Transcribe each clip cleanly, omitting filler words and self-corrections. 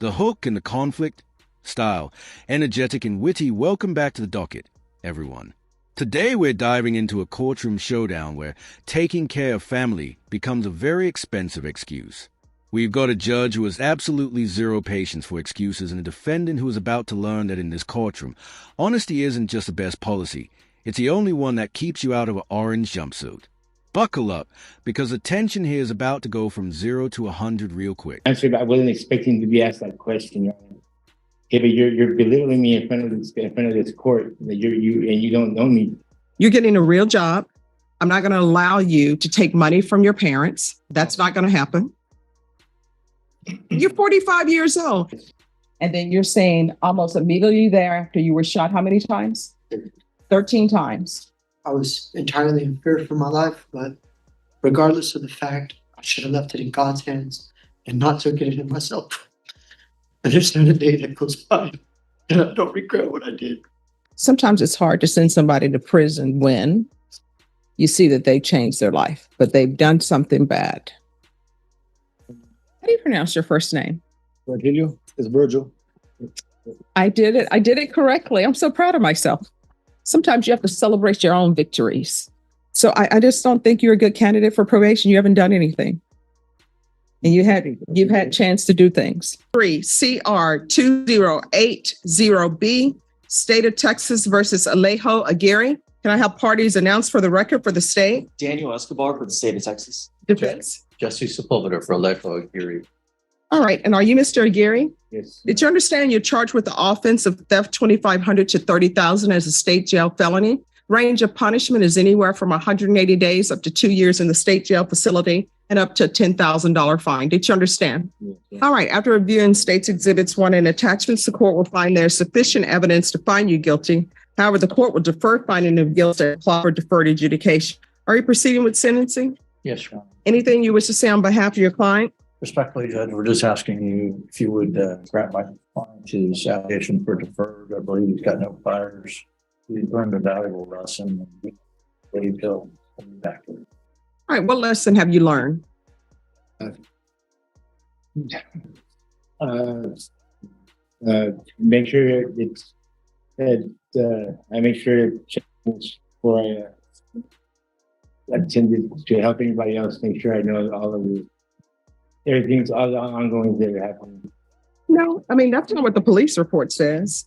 The hook and the conflict, style, energetic and witty. Welcome back to the docket, everyone. Today we're diving into a courtroom showdown where taking care of family becomes a very expensive excuse. We've got a judge who has absolutely zero patience for excuses and a defendant who is about to learn that in this courtroom, honesty isn't just the best policy, it's the only one that keeps you out of an orange jumpsuit. Buckle up, because the tension here is about to go from 0 to 100 real quick. Answer, I wasn't expecting to be asked that question. Yeah, but you're belittling me in front of this court. That you don't know me. You're getting a real job. I'm not going to allow you to take money from your parents. That's not going to happen. You're 45 years old. And then you're saying almost immediately thereafter you were shot how many times? 13 times. I was entirely in fear for my life, but regardless of the fact, I should have left it in God's hands and not taken it in myself. And there's not a day that goes by and I don't regret what I did. Sometimes it's hard to send somebody to prison when you see that they changed their life, but they've done something bad. How do you pronounce your first name? Virgilio? It's Virgil. I did it. I did it correctly. I'm so proud of myself. Sometimes you have to celebrate your own victories. So I just don't think you're a good candidate for probation. You haven't done anything. And you've had chance to do things. 3 CR 2080B, State of Texas versus Alejo Aguirre. Can I have parties announced for the record for the state? Daniel Escobar for the state of Texas. Defense. Jesse Sepulveda for Alejo Aguirre. All right. And are you Mr. Aguirre? Yes. Did you understand you're charged with the offense of theft $2,500 to $30,000 as a state jail felony? Range of punishment is anywhere from 180 days up to 2 years in the state jail facility and up to a $10,000 fine. Did you understand? Yes. All right. After reviewing State's Exhibits 1 and attachments, the court will find there's sufficient evidence to find you guilty. However, the court will defer finding of guilt and apply for deferred adjudication. Are you proceeding with sentencing? Yes, Your Honor. Anything you wish to say on behalf of your client? Respectfully, Judge, we're just asking you if you would grant my client his allegation for deferred. I believe he's got no priors. He's learned a valuable lesson. And believe he'll be back to it. All right. What lesson have you learned? Make sure it's I make sure it's before I attended to help anybody else. Make sure I know all of the everything's all the ongoing that are happening. No, I mean, that's not what the police report says.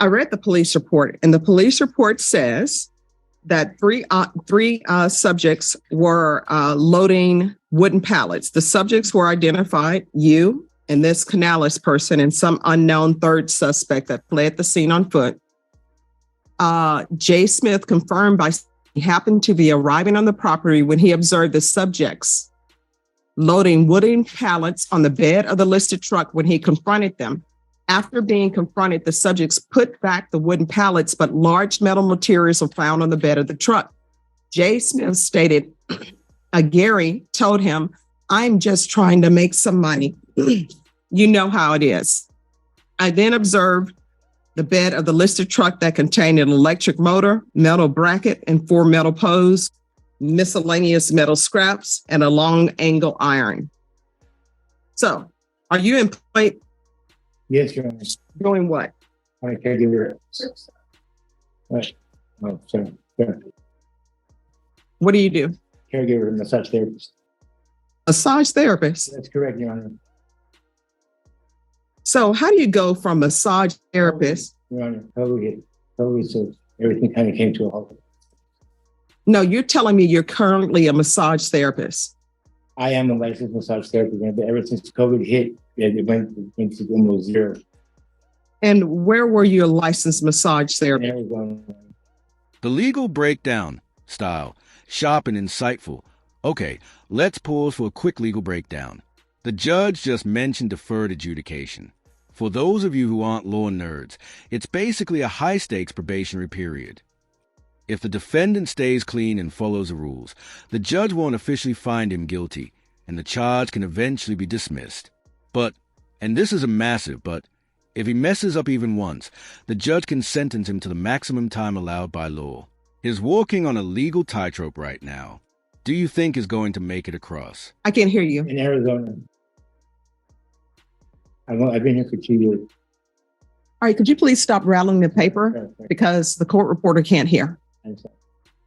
I read the police report, and the police report says that three subjects were loading wooden pallets. The subjects were identified, you and this Canales person and some unknown third suspect that fled the scene on foot. Jay Smith confirmed he happened to be arriving on the property when he observed the subjects loading wooden pallets on the bed of the listed truck. When he confronted them. After being confronted, the subjects put back the wooden pallets, but large metal materials were found on the bed of the truck. Jay Smith stated, Aguirre told him, I'm just trying to make some money. You know how it is. I then observed the bed of the listed truck that contained an electric motor, metal bracket, and 4 metal poles, miscellaneous metal scraps, and a long angle iron. So, are you employed? Yes, Your Honor. Doing what? I'm a caregiver. Right. Oh, sorry. What do you do? Caregiver, massage therapist. Massage therapist. That's correct, Your Honor. So how do you go from massage therapist? Your Honor, totally, so everything kind of came to a halt. No, you're telling me you're currently a massage therapist. I am a licensed massage therapist, but ever since COVID hit, it went to almost zero. And where were you a licensed massage therapist? Arizona. The legal breakdown, style, sharp and insightful. Okay, let's pause for a quick legal breakdown. The judge just mentioned deferred adjudication. For those of you who aren't law nerds, it's basically a high-stakes probationary period. If the defendant stays clean and follows the rules, the judge won't officially find him guilty, and the charge can eventually be dismissed. But, and this is a massive but, if he messes up even once, the judge can sentence him to the maximum time allowed by law. He's walking on a legal tightrope right now. Do you think he's going to make it across? I can't hear you. In Arizona. I've been here for 2 years. All right, could you please stop rattling the paper Perfect. because the court reporter can't hear? I'm sorry.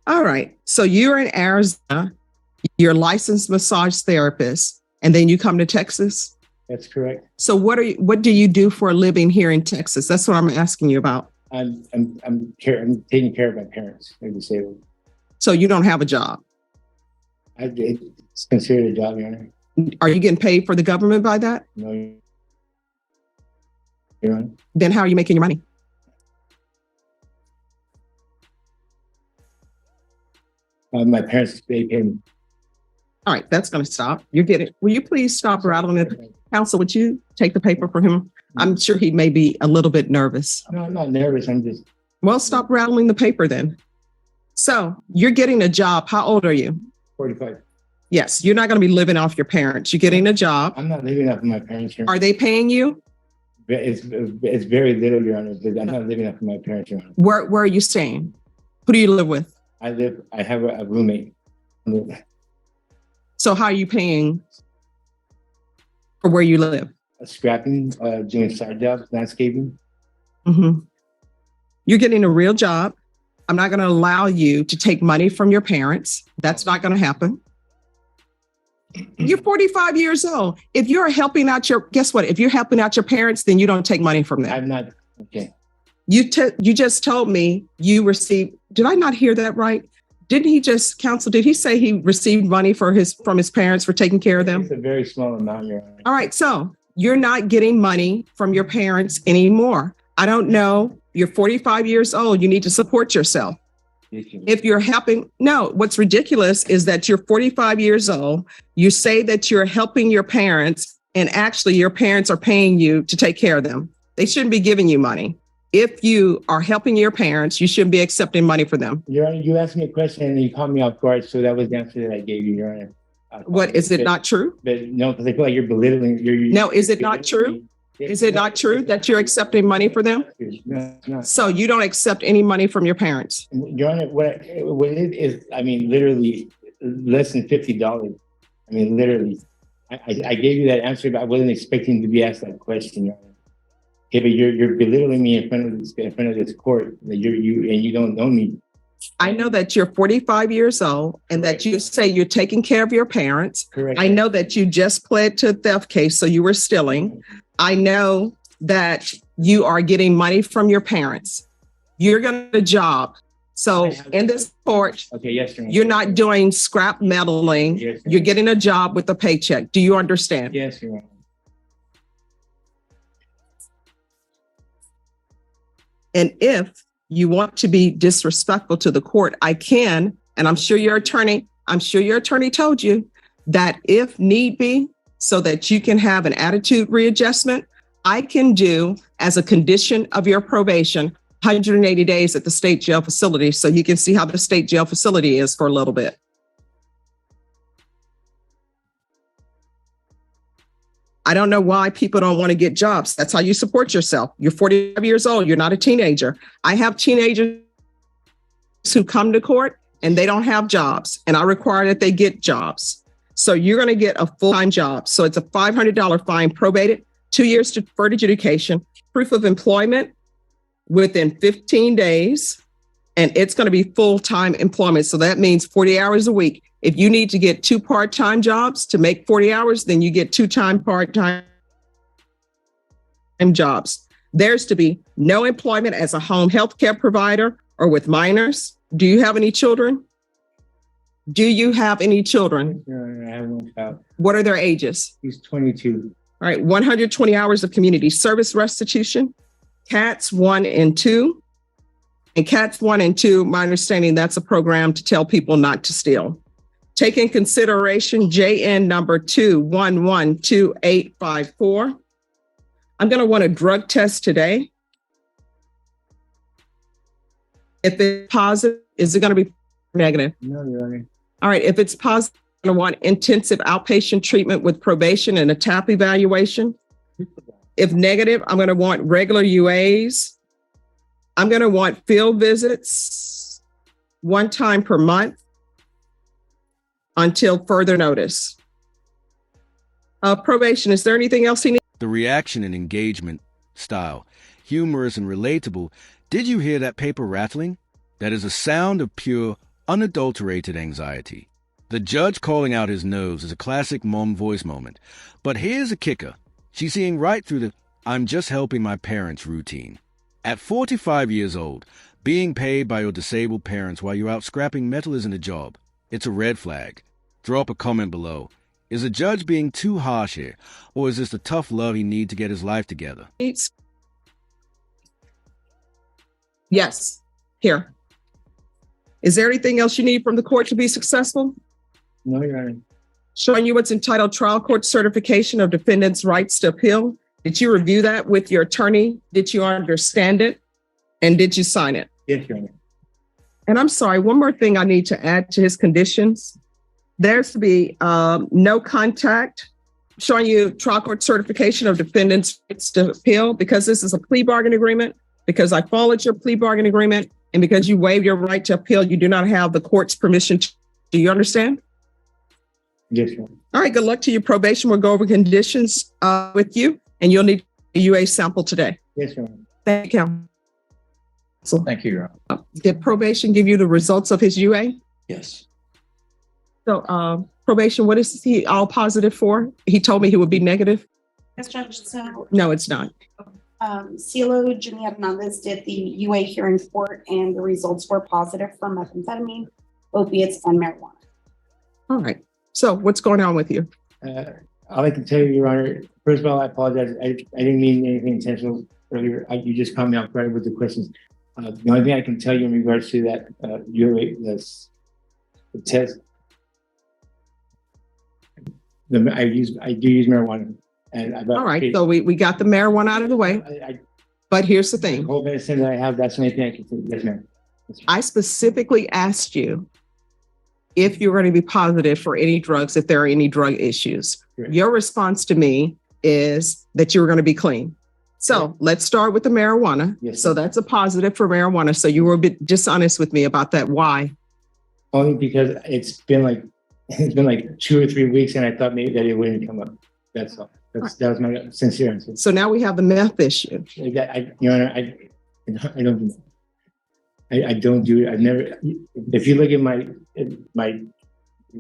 All right, so you're in Arizona, you're a licensed massage therapist, and then you come to Texas? That's correct. So what do you do for a living here in Texas? That's what I'm asking you about. I'm taking care of my parents. They're disabled. So you don't have a job. It's considered a job, Your Honor. Are you getting paid for the government by that? No, Your Honor. Then how are you making your money? My parents, they pay me. All right, that's going to stop. You're getting. Will you please stop rattling it? Counsel, would you take the paper for him? I'm sure he may be a little bit nervous. No, I'm not nervous. I'm just Well, stop rattling the paper then. So you're getting a job. How old are you? 45. Yes, you're not going to be living off your parents. You're getting a job. I'm not living off of my parents here. Are they paying you? It's very little, Your Honor. I'm not living off of my parents, Your Honor. Where are you staying? Who do you live with? I have a roommate. So how are you paying for where you live? Scrapping, doing side jobs, landscaping. Mm-hmm. You're getting a real job. I'm not going to allow you to take money from your parents. That's not going to happen. You're 45 years old. If you're helping out guess what? If you're helping out your parents, then you don't take money from them. I'm not, okay. You just told me you received, did I not hear that right? Didn't he just, counsel, did he say he received money from his parents for taking care of them? It's a very small amount, Your Honor. All right, so you're not getting money from your parents anymore. I don't know. You're 45 years old. You need to support yourself. If you're helping, no, what's ridiculous is that you're 45 years old. You say that you're helping your parents, and actually your parents are paying you to take care of them. They shouldn't be giving you money. If you are helping your parents, you shouldn't be accepting money for them. Your Honor, you asked me a question and you caught me off guard, so that was the answer that I gave you, Your Honor. What, is it not true? But no, because I feel like you're belittling. No, is it not true? Is it not true that you're accepting money for them? No, it's not. So you don't accept any money from your parents? Your Honor, what it is, I mean, literally less than $50. I mean, literally. I gave you that answer, but I wasn't expecting to be asked that question, Your Honor. Okay, but you're belittling me in front of this court. That you don't know me. I know that you're 45 years old and that you say you're taking care of your parents. Correct. I know that you just pled to a theft case, so you were stealing. I know that you are getting money from your parents. You're going to get a job. So in this court, Okay, yes, Your Honor. you're not doing scrap meddling. Yes, Your Honor. You're getting a job with a paycheck. Do you understand? Yes, Your Honor. And if you want to be disrespectful to the court, I can, and I'm sure your attorney told you that if need be, so that you can have an attitude readjustment, I can do as a condition of your probation, 180 days at the state jail facility, so you can see how the state jail facility is for a little bit. I don't know why people don't want to get jobs. That's how you support yourself. You're 45 years old. You're not a teenager. I have teenagers who come to court and they don't have jobs, and I require that they get jobs. So you're going to get a full-time job. So it's a $500 fine, probated, 2 years deferred adjudication, proof of employment within 15 days, and it's going to be full-time employment. So that means 40 hours a week. If you need to get 2 part-time jobs to make 40 hours, then you get 2 part-time jobs. There's to be no employment as a home health care provider or with minors. Do you have any children? Do you have any children? Your Honor, I have one child. What are their ages? He's 22. All right, 120 hours of community service restitution, CATS 1 and 2. And CATS 1 and 2, my understanding, that's a program to tell people not to steal. Take in consideration JN number 2112854. I'm going to want a drug test today. If it's positive, is it going to be negative? No, Your Honor. All right, if it's positive, I'm going to want intensive outpatient treatment with probation and a TAP evaluation. If negative, I'm going to want regular UAs. I'm going to want field visits 1 time per month until further notice. Probation, is there anything else he needs? The reaction and engagement style, humorous and relatable. Did you hear that paper rattling? That is a sound of pure, unadulterated anxiety. The judge calling out his nose is a classic mom voice moment. But here's a kicker. She's seeing right through the "I'm just helping my parents" routine. At 45 years old, being paid by your disabled parents while you're out scrapping metal isn't a job. It's a red flag. Drop a comment below. Is the judge being too harsh here, or is this the tough love he needs to get his life together? Yes. Here. Is there anything else you need from the court to be successful? No, Your Honor. Showing you what's entitled Trial Court Certification of Defendant's Rights to Appeal. Did you review that with your attorney? Did you understand it? And did you sign it? Yes, Your Honor. And I'm sorry, one more thing I need to add to his conditions. There's to be no contact. Showing you Trial Court Certification of Defendant's Rights to Appeal, because this is a plea bargain agreement, because I followed your plea bargain agreement, and because you waive your right to appeal, you do not have the court's permission. Do you understand? Yes, Your Honor. All right, good luck to your probation. We'll go over conditions with you, and you'll need a UA sample today. Yes, Your Honor. Thank you. So, Thank you, Your Honor. did probation give you the results of his UA? Yes. So, probation, what is he all positive for? He told me he would be negative. Yes, Judge. So, No, it's not. Cielo Jimmy Hernandez did the UA hearing court, and the results were positive for methamphetamine, opiates, and marijuana. All right. So, what's going on with you? All I can tell you, Your Honor, first of all, I apologize. I didn't mean anything intentional earlier. You just caught me off guard with the questions. The only thing I can tell you in regards to that, the test, I do use marijuana. And All right. So, we got the marijuana out of the way. But here's the the thing. whole medicine that I have, that's the only thing I can say. Yes, ma'am. Yes, ma'am. I specifically asked you if you're going to be positive for any drugs, if there are any drug issues. Correct. Your response to me is that you were going to be clean. So let's start with the marijuana. Yes, So ma'am. that's a positive for marijuana. So you were a bit dishonest with me about that. Why? Only because it's been like 2 or 3 weeks, and I thought maybe that it wouldn't come up. That's all. That was my sincere answer. So now we have the meth issue. Your Honor, I don't do it. I've never. If you look at my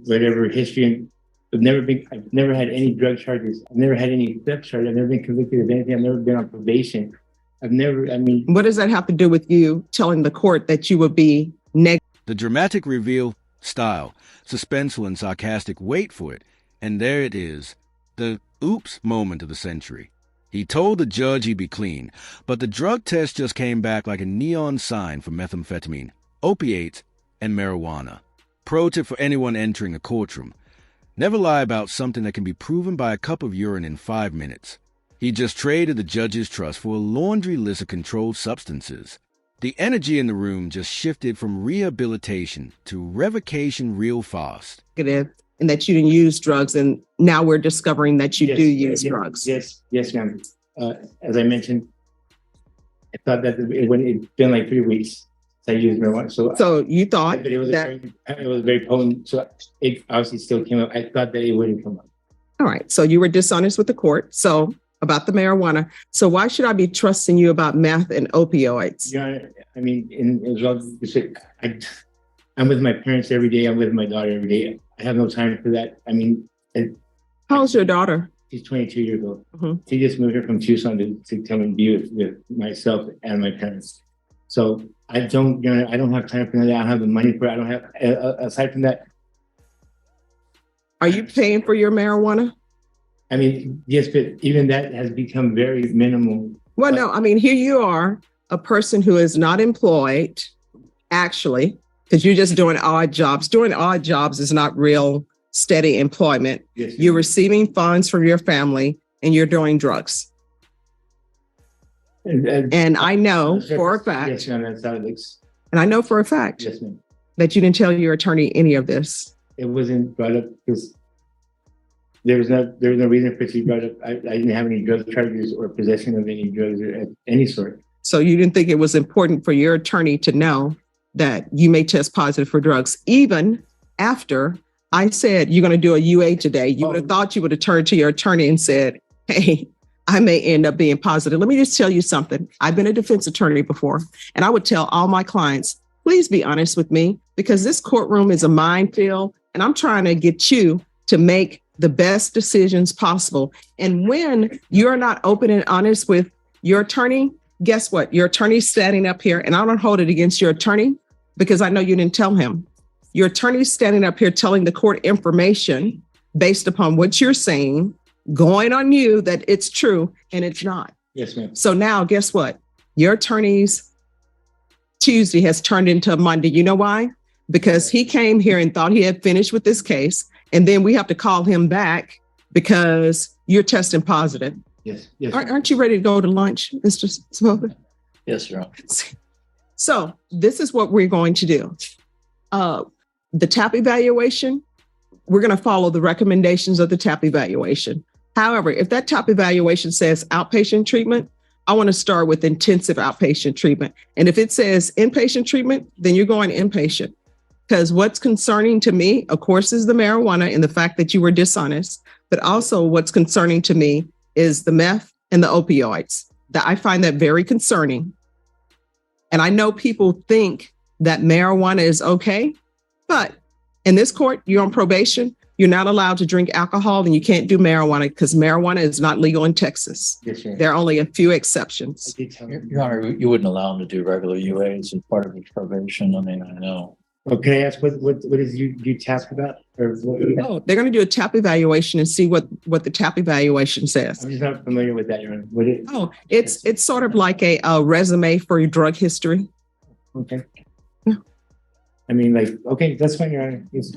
whatever history, I've never had any drug charges. I've never had any theft charges. I've never been convicted of anything. I've never been on probation. What does that have to do with you telling the court that you would be negative? The dramatic reveal style, suspenseful and sarcastic. Wait for it. And there it is. The oops moment of the century. He told the judge he'd be clean, but the drug test just came back like a neon sign for methamphetamine, opiates, and marijuana. Pro tip for anyone entering a courtroom. Never lie about something that can be proven by a cup of urine in 5 minutes. He just traded the judge's trust for a laundry list of controlled substances. The energy in the room just shifted from rehabilitation to revocation real fast. And that you didn't use drugs. And now we're discovering that you do use drugs. Yes, ma'am. As I mentioned, I thought that it's been like 3 weeks since I used marijuana. So you thought it was very potent. So it obviously still came up. I thought that it wouldn't come up. All right. So you were dishonest with the court. So about the marijuana. So why should I be trusting you about meth and opioids? Your Honor, I mean, as well, I'm with my parents every day. I'm with my daughter every day. I have no time for that. I mean, How old's your daughter? she's 22 years old. Mhm. She just moved here from Tucson to come and be with myself and my parents. So I don't have time for that. I don't have the money for it. I don't have, aside from that, Are you paying for your marijuana? I mean, yes, but even that has become very minimal. Well, no, I mean, here you are, a person who is not employed, actually, because you're just doing odd jobs. Doing odd jobs is not real steady employment. Yes, You're receiving funds from your family and you're doing drugs. And I know for a fact, Yes, ma'am, that's how it looks. and I know for a fact Yes, ma'am. that you didn't tell your attorney any of this. It wasn't brought up because there was no reason for it to be brought up. I didn't have any drug charges or possession of any drugs or of any sort. So you didn't think it was important for your attorney to know that you may test positive for drugs, even after I said you're going to do a UA today. You would have thought you would have turned to your attorney and said, hey, I may end up being positive. Let me just tell you something. I've been a defense attorney before, and I would tell all my clients, please be honest with me, because this courtroom is a minefield, and I'm trying to get you to make the best decisions possible. And when you're not open and honest with your attorney, guess what? Your attorney's standing up here, and I don't hold it against your attorney because I know you didn't tell him. Your attorney's standing up here telling the court information based upon what you're saying, going on you that it's true and it's not. Yes, ma'am. So now guess what? Your attorney's Tuesday has turned into a Monday. You know why? Because he came here and thought he had finished with this case. And then we have to call him back because you're testing positive. Yes. Yes. Aren't you ready to go to lunch, Mr. Smoker? Yes, Your Honor. So this is what we're going to do. The TAP evaluation, we're going to follow the recommendations of the TAP evaluation. However, if that TAP evaluation says outpatient treatment, I want to start with intensive outpatient treatment. And if it says inpatient treatment, then you're going inpatient. Because what's concerning to me, of course, is the marijuana and the fact that you were dishonest. But also what's concerning to me is the meth and the opioids. That I find that very concerning. And I know people think that marijuana is okay, but in this court, you're on probation. You're not allowed to drink alcohol and you can't do marijuana because marijuana is not legal in Texas. Yes, sir. There are only a few exceptions. Your Honor, you wouldn't allow him to do regular UAs as part of his probation. I mean, I know. Well, can I ask what is you tapped about? Or what? Oh, they're going to do a TAP evaluation and see what the TAP evaluation says. I'm just not familiar with that, Your Honor. What is? Oh, it's sort of like a resume for your drug history. Okay. Yeah. I mean, like, okay, that's fine, Your Honor. Yes.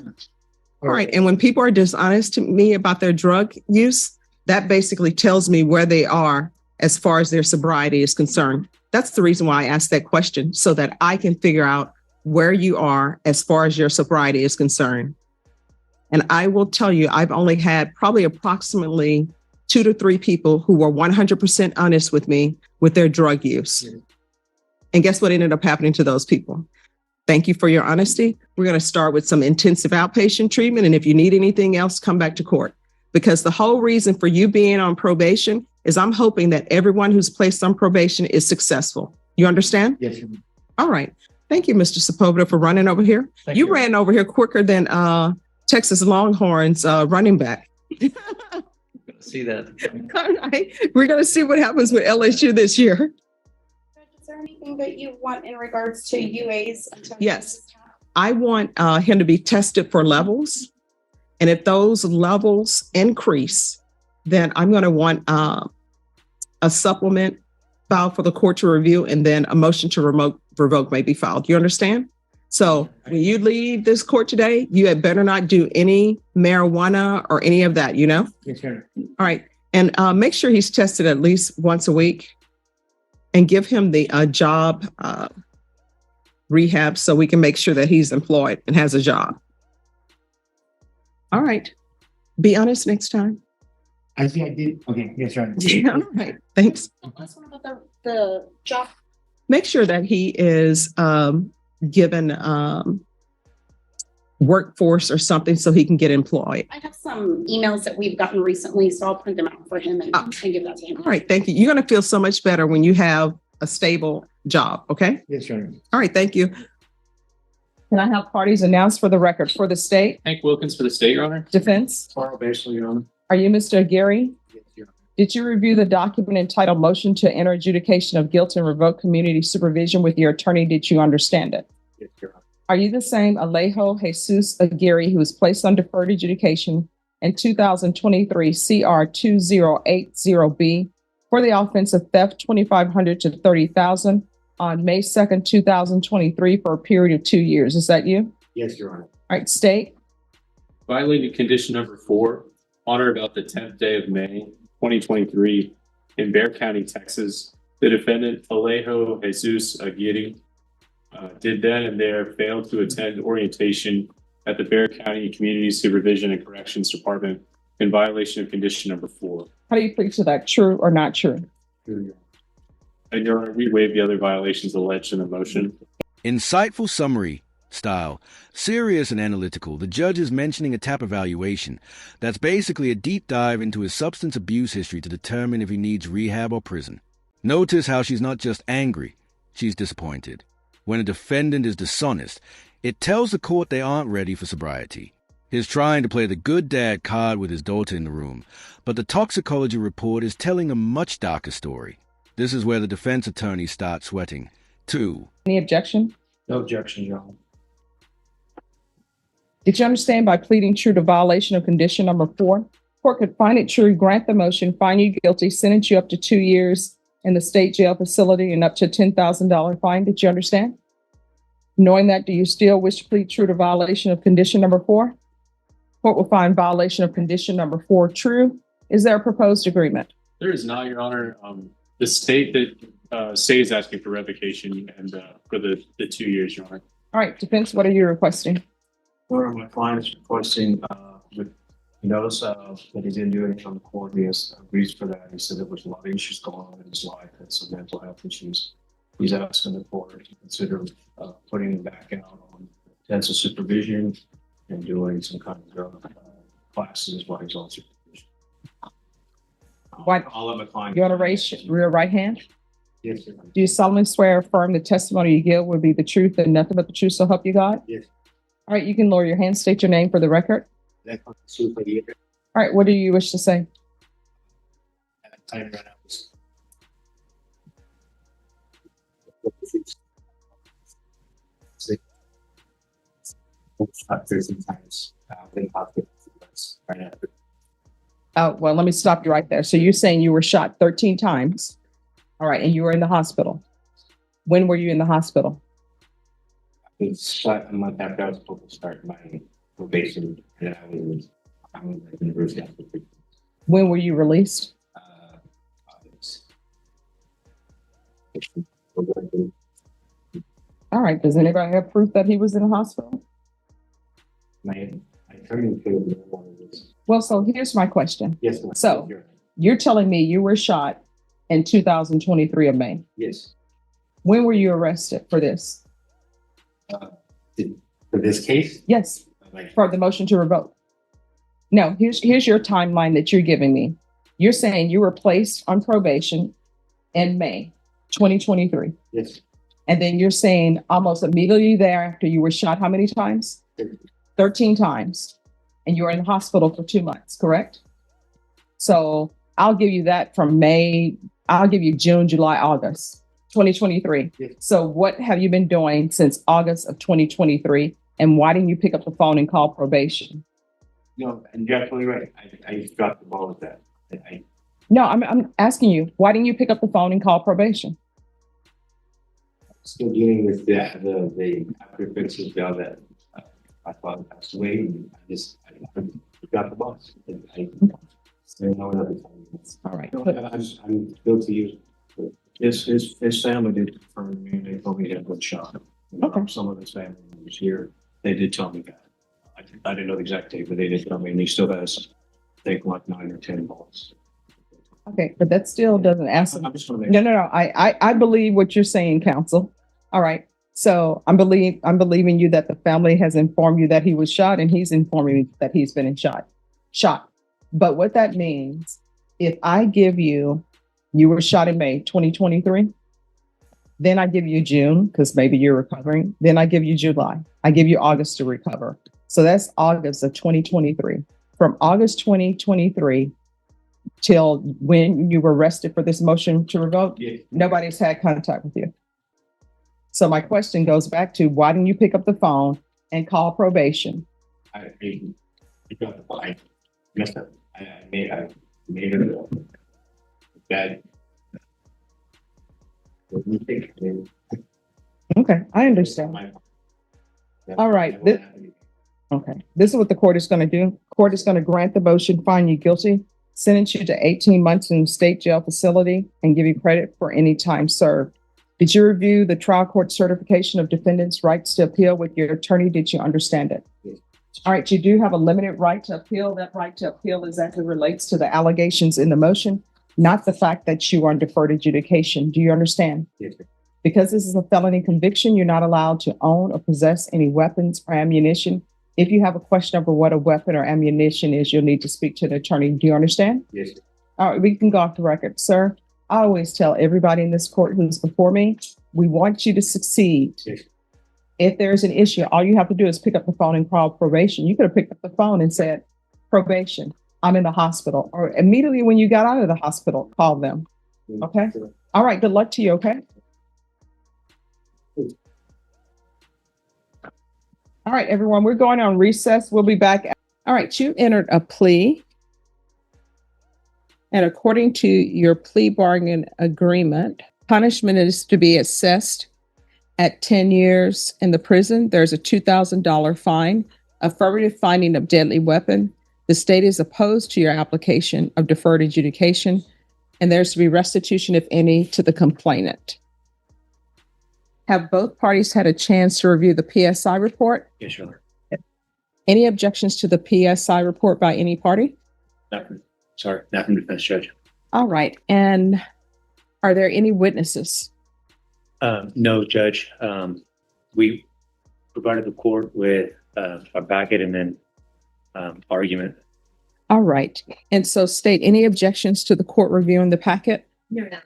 All right. And when people are dishonest to me about their drug use, that basically tells me where they are as far as their sobriety is concerned. That's the reason why I asked that question, so that I can figure out where you are as far as your sobriety is concerned. And I will tell you, I've only had probably approximately 2 to 3 people who were 100% honest with me with their drug use. And guess what ended up happening to those people? Thank you for your honesty. We're going to start with some intensive outpatient treatment. And if you need anything else, come back to court. Because the whole reason for you being on probation is I'm hoping that everyone who's placed on probation is successful. You understand? Yes, Your Honor. All right. Thank you, Mr. Sepulveda, for running over here. Thank You you. ran over here quicker than Texas Longhorns running back. See that? All right. We're going to see what happens with LSU this year. Is there anything that you want in regards to UAs? Yes. I want him to be tested for levels. And if those levels increase, then I'm going to want a supplement filed for the court to review, and then a motion to revoke may be filed. You understand? So when you leave this court today, you had better not do any marijuana or any of that, you know? Yes, Your Honor. All right. And make sure he's tested at least once a week and give him the job rehab so we can make sure that he's employed and has a job. All right. Be honest next time. I think I did. Okay. Yes, Your Honor. Yeah, all right. Thanks. That's one about the job. Make sure that he is given workforce or something so he can get employed. I have some emails that we've gotten recently, so I'll print them out for him and give that to him. All right. Thank you. You're going to feel so much better when you have a stable job. Okay. Yes, Your Honor. All right. Thank you. Can I have parties announced for the record for the state? Hank Wilkins for the state, Your Honor. Defense? Carl Basley, Your Honor. Are you Mr. Gary? Yes, Your Honor. Did you review the document entitled Motion to Enter Adjudication of Guilt and Revoke Community Supervision with your attorney? Did you understand it? Yes, Your Honor. Are you the same Alejo Jesus Aguirre who was placed on deferred adjudication in 2023 CR 2080B for the offense of theft $2,500 to $30,000 on May 2nd, 2023 for a period of 2 years? Is that you? Yes, Your Honor. All right, state. Violated condition number 4, on or about the 10th day of May, 2023 in Bexar County, Texas. The defendant, Alejo Jesus Aguirre, did then and there fail to attend orientation at the Bexar County Community Supervision and Corrections Department in violation of condition number 4. How do you plead to that? True or not true? And Your Honor, we waive the other violations alleged in the motion. Insightful summary, Style. Serious and analytical, the judge is mentioning a TAP evaluation. That's basically a deep dive into his substance abuse history to determine if he needs rehab or prison. Notice how she's not just angry, she's disappointed. When a defendant is dishonest, it tells the court they aren't ready for sobriety. He's trying to play the good dad card with his daughter in the room, but the toxicology report is telling a much darker story. This is where the defense attorneys start sweating. 2. Any objection? No objection, Your Honor. Did you understand by pleading true to violation of condition number 4? Court could find it true, grant the motion, find you guilty, sentence you up to 2 years in the state jail facility and up to $10,000 fine. Did you understand? Knowing that, do you still wish to plead true to violation of condition number 4? Court will find violation of condition number 4 true. Is there a proposed agreement? There is not, Your Honor. The state is asking for revocation and for the 2 years, Your Honor. All right, defense, what are you requesting? Order, my client is requesting, with notice of that he didn't do anything on the court. He has agrees for that. He said there was a lot of issues going on in his life and some mental health issues. He's asking the court to consider putting him back out on intensive supervision and doing some kind of drug classes while he's on supervision. What? I'll let my client. You want to raise your right hand? Yes, sir. Do you solemnly swear or affirm the testimony you give will be the truth and nothing but the truth, so help you God? Yes. All right, you can lower your hand, state your name for the record. All right, what do you wish to say? Time ran out. 13 times. Oh, well, let me stop you right there. So you're saying you were shot 13 times. All right, and you were in the hospital. When were you in the hospital? It's a month after I was supposed to start my probation, and I was at the university. When were you released? All right, does anybody have proof that he was in the hospital? My attorney could have one of this. Well, so here's my question. Yes, ma'am. So you're telling me you were shot in 2023 of May. Yes. When were you arrested for this? For this case? Yes, for the motion to revoke. No, here's your timeline that you're giving me. You're saying you were placed on probation in May 2023. Yes. And then you're saying almost immediately thereafter you were shot how many times? 13 times. And you were in the hospital for 2 months, correct? So I'll give you that from May. I'll give you June, July, August 2023. Yes. So what have you been doing since August of 2023? And why didn't you pick up the phone and call probation? No, and you're absolutely right. I dropped the ball with that. No, I'm asking you, why didn't you pick up the phone and call probation? Still dealing with the after effects of that my father passed away. And I dropped the ball. I don't know another time. All right. I'm still to you. His family did confirm to me, and they told me he had been shot. Okay. Some of his family members here, they did tell me that. I didn't know the exact date, but they did tell me, and he still has, I think, like 9 or 10 balls. Okay, but that still doesn't answer. I'm just want to make No. I believe what you're saying, counsel. All right. So I'm believing you that the family has informed you that he was shot, and he's informing you that he's been shot. But what that means, if I give you were shot in May 2023, then I give you June, because maybe you're recovering. Then I give you July. I give you August to recover. So that's August of 2023. From August 2023 till when you were arrested for this motion to revoke, Yes. nobody's had contact with you. So my question goes back to, why didn't you pick up the phone and call probation? I dropped the ball. I messed up. I made it bad. Okay, I understand. All right. Okay, this is what the court is going to do. Court is going to grant the motion, find you guilty, sentence you to 18 months in state jail facility, and give you credit for any time served. Did you review the trial court certification of defendant's rights to appeal with your attorney? Did you understand it? Yes. All right, you do have a limited right to appeal. That right to appeal is as it relates to the allegations in the motion, not the fact that you are on deferred adjudication. Do you understand? Yes, sir. Because this is a felony conviction, you're not allowed to own or possess any weapons or ammunition. If you have a question over what a weapon or ammunition is, you'll need to speak to the attorney. Do you understand? Yes. All right, we can go off the record. Sir, I always tell everybody in this court who's before me, we want you to succeed. Yes. If there's an issue, all you have to do is pick up the phone and call probation. You could have picked up the phone and said, probation, I'm in the hospital. Or immediately when you got out of the hospital, call them. Okay? All right, good luck to you, okay? All right, everyone, we're going on recess. We'll be back. All right, you entered a plea. And according to your plea bargain agreement, punishment is to be assessed at 10 years in the prison. There's a $2,000 fine, affirmative finding of deadly weapon. The state is opposed to your application of deferred adjudication, and there's to be restitution, if any, to the complainant. Have both parties had a chance to review the PSI report? Yes, Your Honor. Any objections to the PSI report by any party? Not from defense judge. All right. And are there any witnesses? No, Judge. We provided the court with a packet and then argument. All right. And so state any objections to the court reviewing the packet? No. All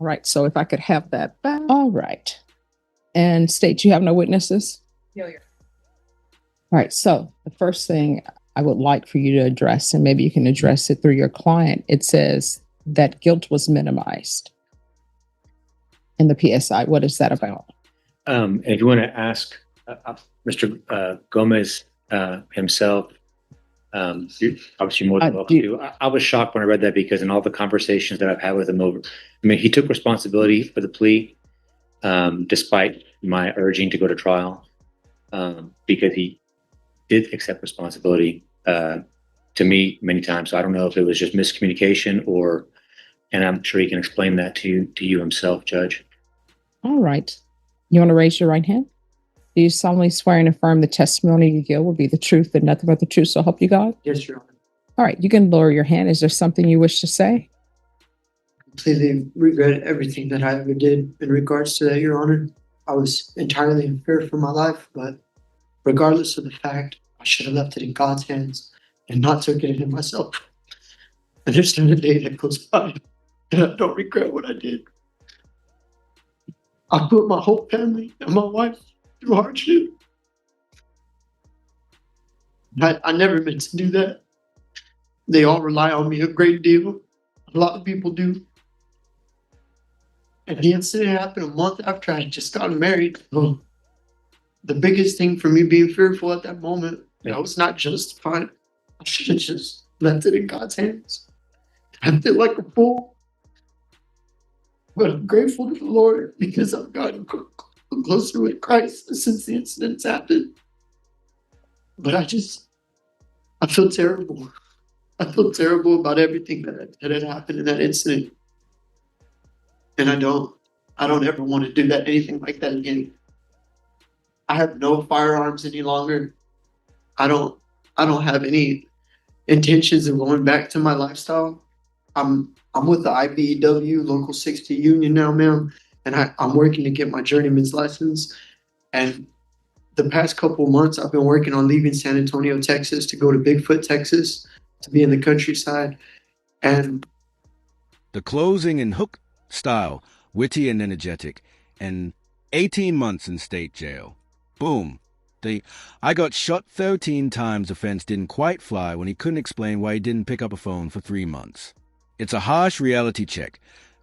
right. So if I could have that back. All right. And state you have no witnesses? No. All right. So the first thing I would like for you to address, and maybe you can address it through your client, it says that guilt was minimized in the PSI. What is that about? If you want to ask Mr. Gomez himself, you're obviously more than welcome to. I was shocked when I read that because in all the conversations that I've had with him he took responsibility for the plea, despite my urging to go to trial, because he did accept responsibility to me many times. So I don't know if it was just miscommunication and I'm sure he can explain that to you himself, Judge. All right. You want to raise your right hand? Do you solemnly swear and affirm the testimony you give will be the truth and nothing but the truth, so help you God? Yes, Your Honor. All right. You can lower your hand. Is there something you wish to say? Completely regret everything that I ever did in regards to that, Your Honor. I was entirely in fear for my life, but regardless of the fact, I should have left it in God's hands and not took it in myself. And there's not a day that goes by and I don't regret what I did. I put my whole family and my wife through hardship. I never meant to do that. They all rely on me a great deal. A lot of people do. And the incident happened a month after I had just gotten married. So the biggest thing for me being fearful at that moment, I was not justified. I should have just left it in God's hands. I feel like a fool. But I'm grateful to the Lord because I've gotten closer with Christ since the incidents happened. But I feel terrible. I feel terrible about everything that had happened in that incident. And I don't ever want to do that, anything like that again. I have no firearms any longer. I don't have any intentions of going back to my lifestyle. I'm with the IBEW Local 60 Union now, ma'am, and I'm working to get my journeyman's license. And the past couple of months, I've been working on leaving San Antonio, Texas, to go to Bigfoot, Texas, to be in the countryside. And The closing in hook style, witty and energetic, and 18 months in state jail. Boom. The I got shot 13 times offense didn't quite fly when he couldn't explain why he didn't pick up a phone for 3 months. It's a harsh reality check.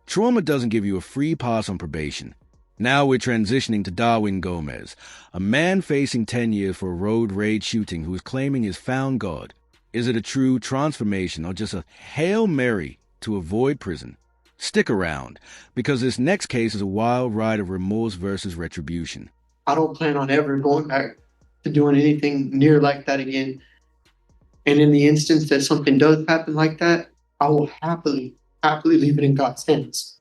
Trauma doesn't give you a free pass on probation. Now we're transitioning to Darwin Gomez, a man facing 10 years for a road rage shooting who is claiming he's found God. Is it a true transformation or just a Hail Mary to avoid prison? Stick around, because this next case is a wild ride of remorse versus retribution. I don't plan on ever going back to doing anything near like that again. And in the instance that something does happen like that, I will happily leave it in God's hands.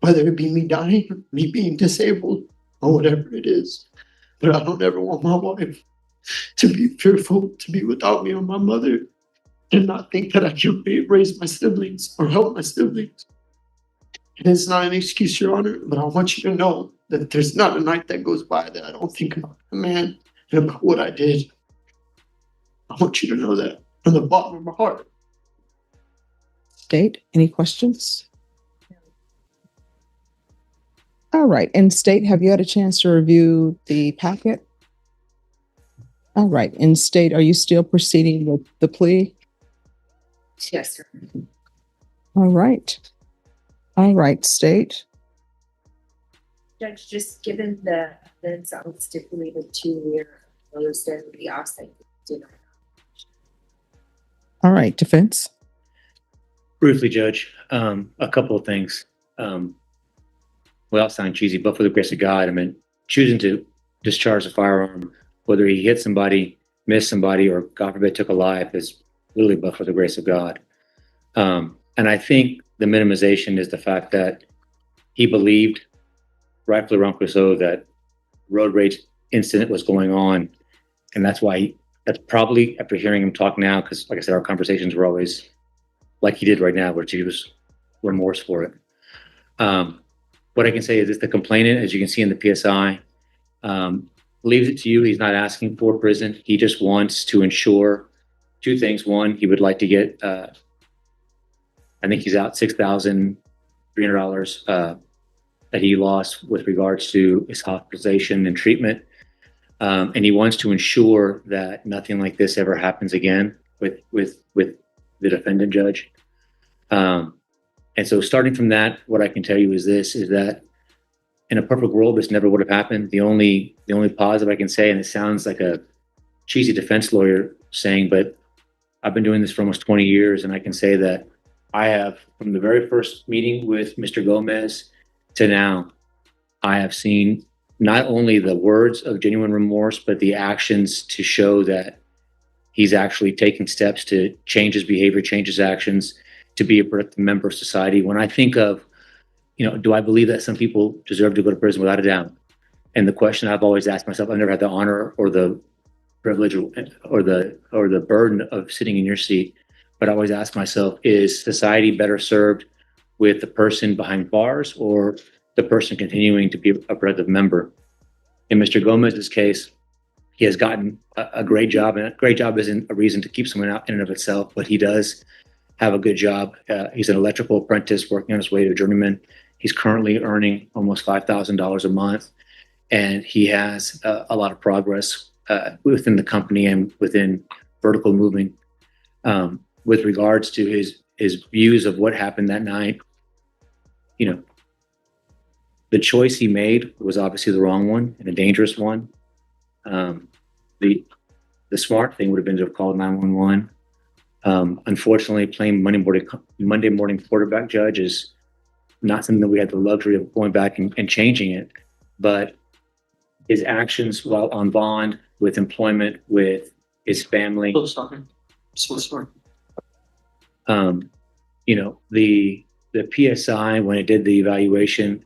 Whether it be me dying, me being disabled, or whatever it is. But I don't ever want my wife to be fearful to be without me or my mother and not think that I can raise my siblings or help my siblings. It is not an excuse, Your Honor, but I want you to know that there's not a night that goes by that I don't think about the man and about what I did. I want you to know that from the bottom of my heart. State, any questions? All right, and State, have you had a chance to review the packet? All right, and State, are you still proceeding with the plea? Yes, sir. All right. All right, State. Judge, just given the evidence that was stipulated 2 years, those that would be offsite dinner. All right, defense. Briefly, Judge, a couple of things. Without sounding cheesy, but for the grace of God, I mean, choosing to discharge a firearm, whether he hit somebody, missed somebody, or God forbid took a life, is literally but for the grace of God. And I think the minimization is the fact that he believed, rightfully or wrongfully so, that road rage incident was going on. And that's why, that's probably after hearing him talk now, because like I said, our conversations were always like he did right now, which he was remorse for it. What I can say is this: the complainant, as you can see in the PSI, leaves it to you. He's not asking for prison. He just wants to ensure two things. One, he would like to get, I think he's out $6,300 that he lost with regards to his hospitalization and treatment. And he wants to ensure that nothing like this ever happens again with the defendant, Judge. And so starting from that, what I can tell you is this, is that in a perfect world, this never would have happened. The only positive I can say, and it sounds like a cheesy defense lawyer saying, but I've been doing this for almost 20 years. And I can say that I have, from the very first meeting with Mr. Gomez to now, I have seen not only the words of genuine remorse, but the actions to show that he's actually taking steps to change his behavior, change his actions, to be a productive member of society. When I think of, do I believe that some people deserve to go to prison? Without a doubt. And the question I've always asked myself, I've never had the honor or the privilege or the burden of sitting in your seat, but I always ask myself, is society better served with the person behind bars or the person continuing to be a productive member? In Mr. Gomez's case, he has gotten a great job, and a great job isn't a reason to keep someone out in and of itself, but he does have a good job. He's an electrical apprentice working on his way to journeyman. He's currently earning almost $5,000 a month, and he has a lot of progress within the company and within vertical moving. With regards to his views of what happened that night, the choice he made was obviously the wrong one and a dangerous one. The smart thing would have been to have called 911. Unfortunately, playing Monday morning quarterback, Judge, is not something that we had the luxury of going back and changing it. But his actions while on bond, with employment, with his family. So sorry. So sorry. The PSI, when it did the evaluation,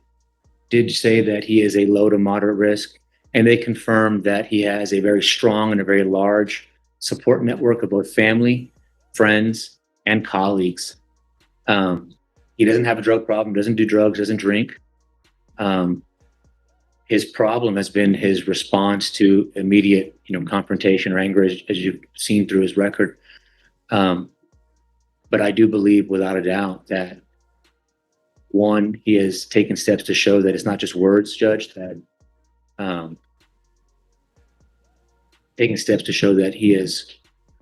did say that he is a low to moderate risk. And they confirmed that he has a very strong and a very large support network of both family, friends, and colleagues. He doesn't have a drug problem, doesn't do drugs, doesn't drink. His problem has been his response to immediate, confrontation or anger, as you've seen through his record. But I do believe, without a doubt, that one, he has taken steps to show that it's not just words, Judge, that taking steps to show that he has,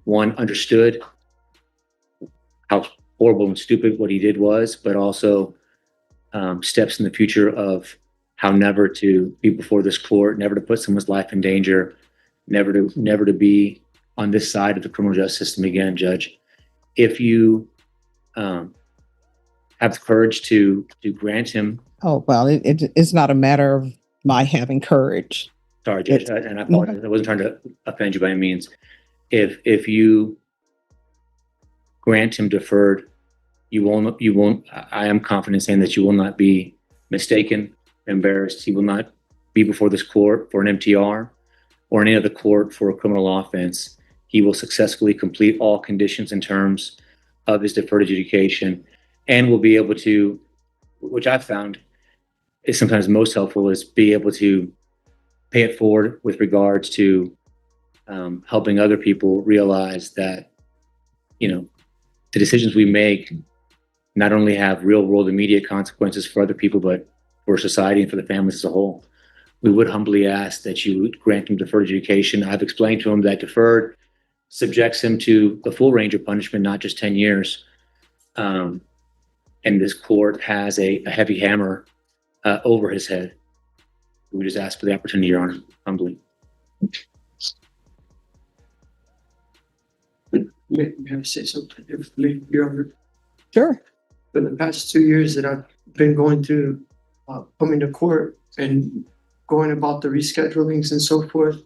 one, understood how horrible and stupid what he did was, but also steps in the future of how never to be before this court, never to put someone's life in danger, never to be on this side of the criminal justice system again, Judge. If you have the courage to grant him. Oh, well, it's not a matter of my having courage. Sorry, Judge, and I apologize. I wasn't trying to offend you by any means. If you grant him deferred, you won't, I am confident saying that you will not be mistaken, embarrassed. He will not be before this court for an MTR or any other court for a criminal offense. He will successfully complete all conditions and terms of his deferred adjudication and will be able to which I've found is sometimes most helpful, is be able to pay it forward with regards to helping other people realize that, the decisions we make not only have real world immediate consequences for other people, but for society and for the families as a whole. We would humbly ask that you grant him deferred adjudication. I've explained to him that deferred subjects him to the full range of punishment, not just 10 years. And this court has a heavy hammer over his head. We just ask for the opportunity, Your Honor, humbly. May I say something differently, Your Honor? Sure. For the past 2 years that I've been going through coming to court and going about the reschedulings and so forth,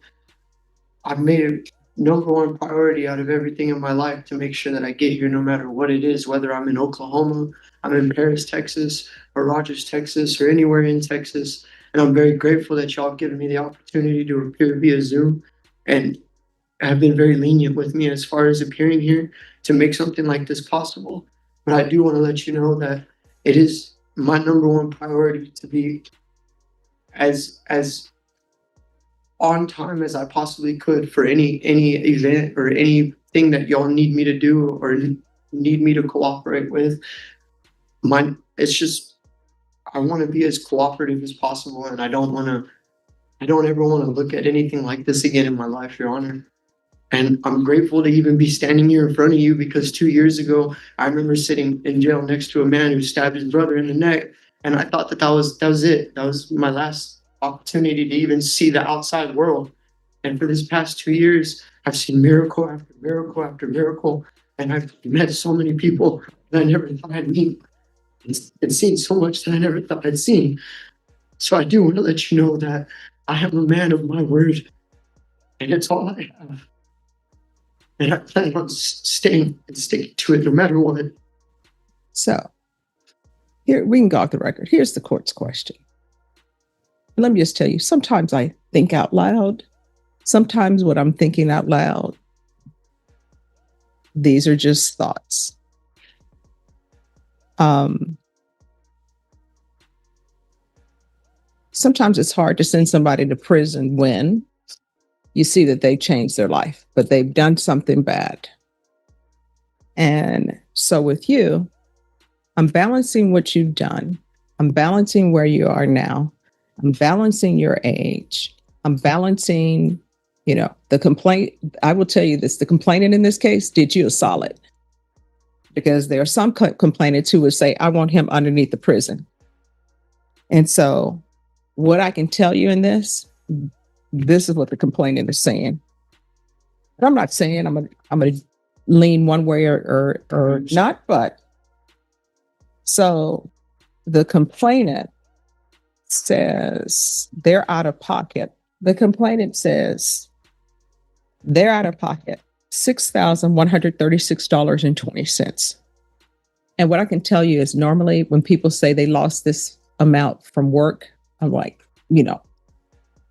I've made it number one priority out of everything in my life to make sure that I get here no matter what it is, whether I'm in Oklahoma, I'm in Paris, Texas, or Rogers, Texas, or anywhere in Texas. And I'm very grateful that y'all have given me the opportunity to appear via Zoom and have been very lenient with me as far as appearing here to make something like this possible. But I do want to let you know that it is my number one priority to be as on time as I possibly could for any event or anything that y'all need me to do or need me to cooperate with. It's just, I want to be as cooperative as possible, and I don't ever want to look at anything like this again in my life, Your Honor. And I'm grateful to even be standing here in front of you because 2 years ago, I remember sitting in jail next to a man who stabbed his brother in the neck. And I thought that was it. That was my last opportunity to even see the outside world. And for this past 2 years, I've seen miracle after miracle after miracle. And I've met so many people that I never thought I'd meet. And seen so much that I never thought I'd seen. So I do want to let you know that I am a man of my word. And it's all I have. And I plan on staying and sticking to it no matter what. So here we can go off the record. Here's the court's question. Let me just tell you, sometimes I think out loud. Sometimes what I'm thinking out loud, these are just thoughts. Sometimes it's hard to send somebody to prison when you see that they changed their life, but they've done something bad. And so with you, I'm balancing what you've done. I'm balancing where you are now. I'm balancing your age. I'm balancing, the complaint. I will tell you this, the complainant in this case did you a solid. Because there are some complainants who would say, I want him underneath the prison. And so what I can tell you in this is what the complainant is saying. And I'm not saying I'm going to lean one way or not, but so the complainant says they're out of pocket. The complainant says they're out of pocket $6,136.20. And what I can tell you is normally when people say they lost this amount from work, I'm like,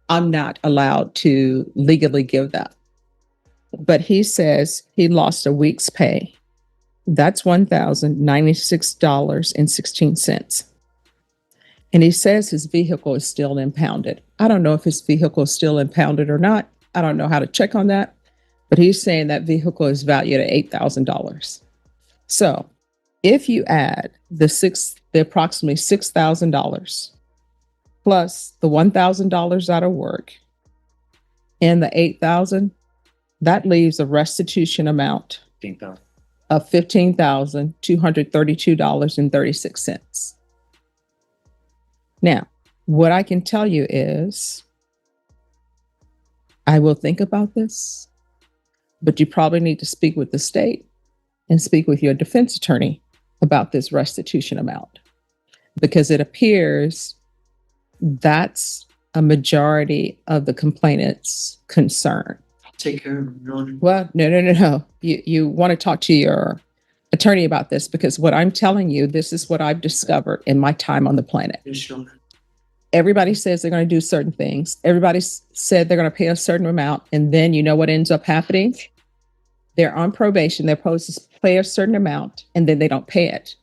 I'm not allowed to legally give that. But he says he lost a week's pay. That's $1,096.16. And he says his vehicle is still impounded. I don't know if his vehicle is still impounded or not. I don't know how to check on that. But he's saying that vehicle is valued at $8,000. So if you add the approximately $6,000 plus the $1,000 out of work and the $8,000, that leaves a restitution amount of $15,232.36. Now, what I can tell you is I will think about this, but you probably need to speak with the state and speak with your defense attorney about this restitution amount, because it appears that's a majority of the complainant's concern. I'll take care of it. Well, no. You want to talk to your attorney about this, because what I'm telling you, this is what I've discovered in my time on the planet. Everybody says they're going to do certain things. Everybody said they're going to pay a certain amount. And then you know what ends up happening? They're on probation. They're supposed to pay a certain amount and then they don't pay it.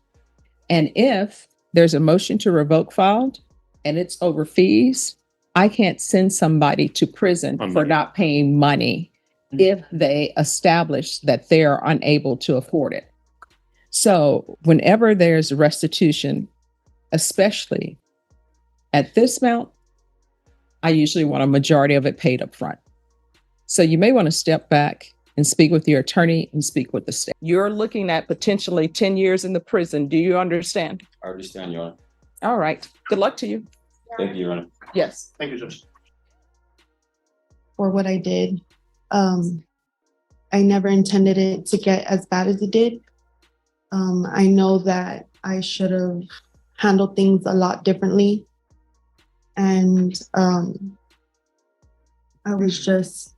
And if there's a motion to revoke filed and it's over fees, I can't send somebody to prison On for money. not paying money if they establish that they're unable to afford it. So whenever there's restitution, especially at this amount, I usually want a majority of it paid up front. So you may want to step back and speak with your attorney and speak with the state. You're looking at potentially 10 years in the prison. Do you understand? I understand, Your Honor. All right. Good luck to you. Thank you, Your Honor. Yes. Thank you, Judge. For what I did. I never intended it to get as bad as it did. I know that I should have handled things a lot differently. And I was just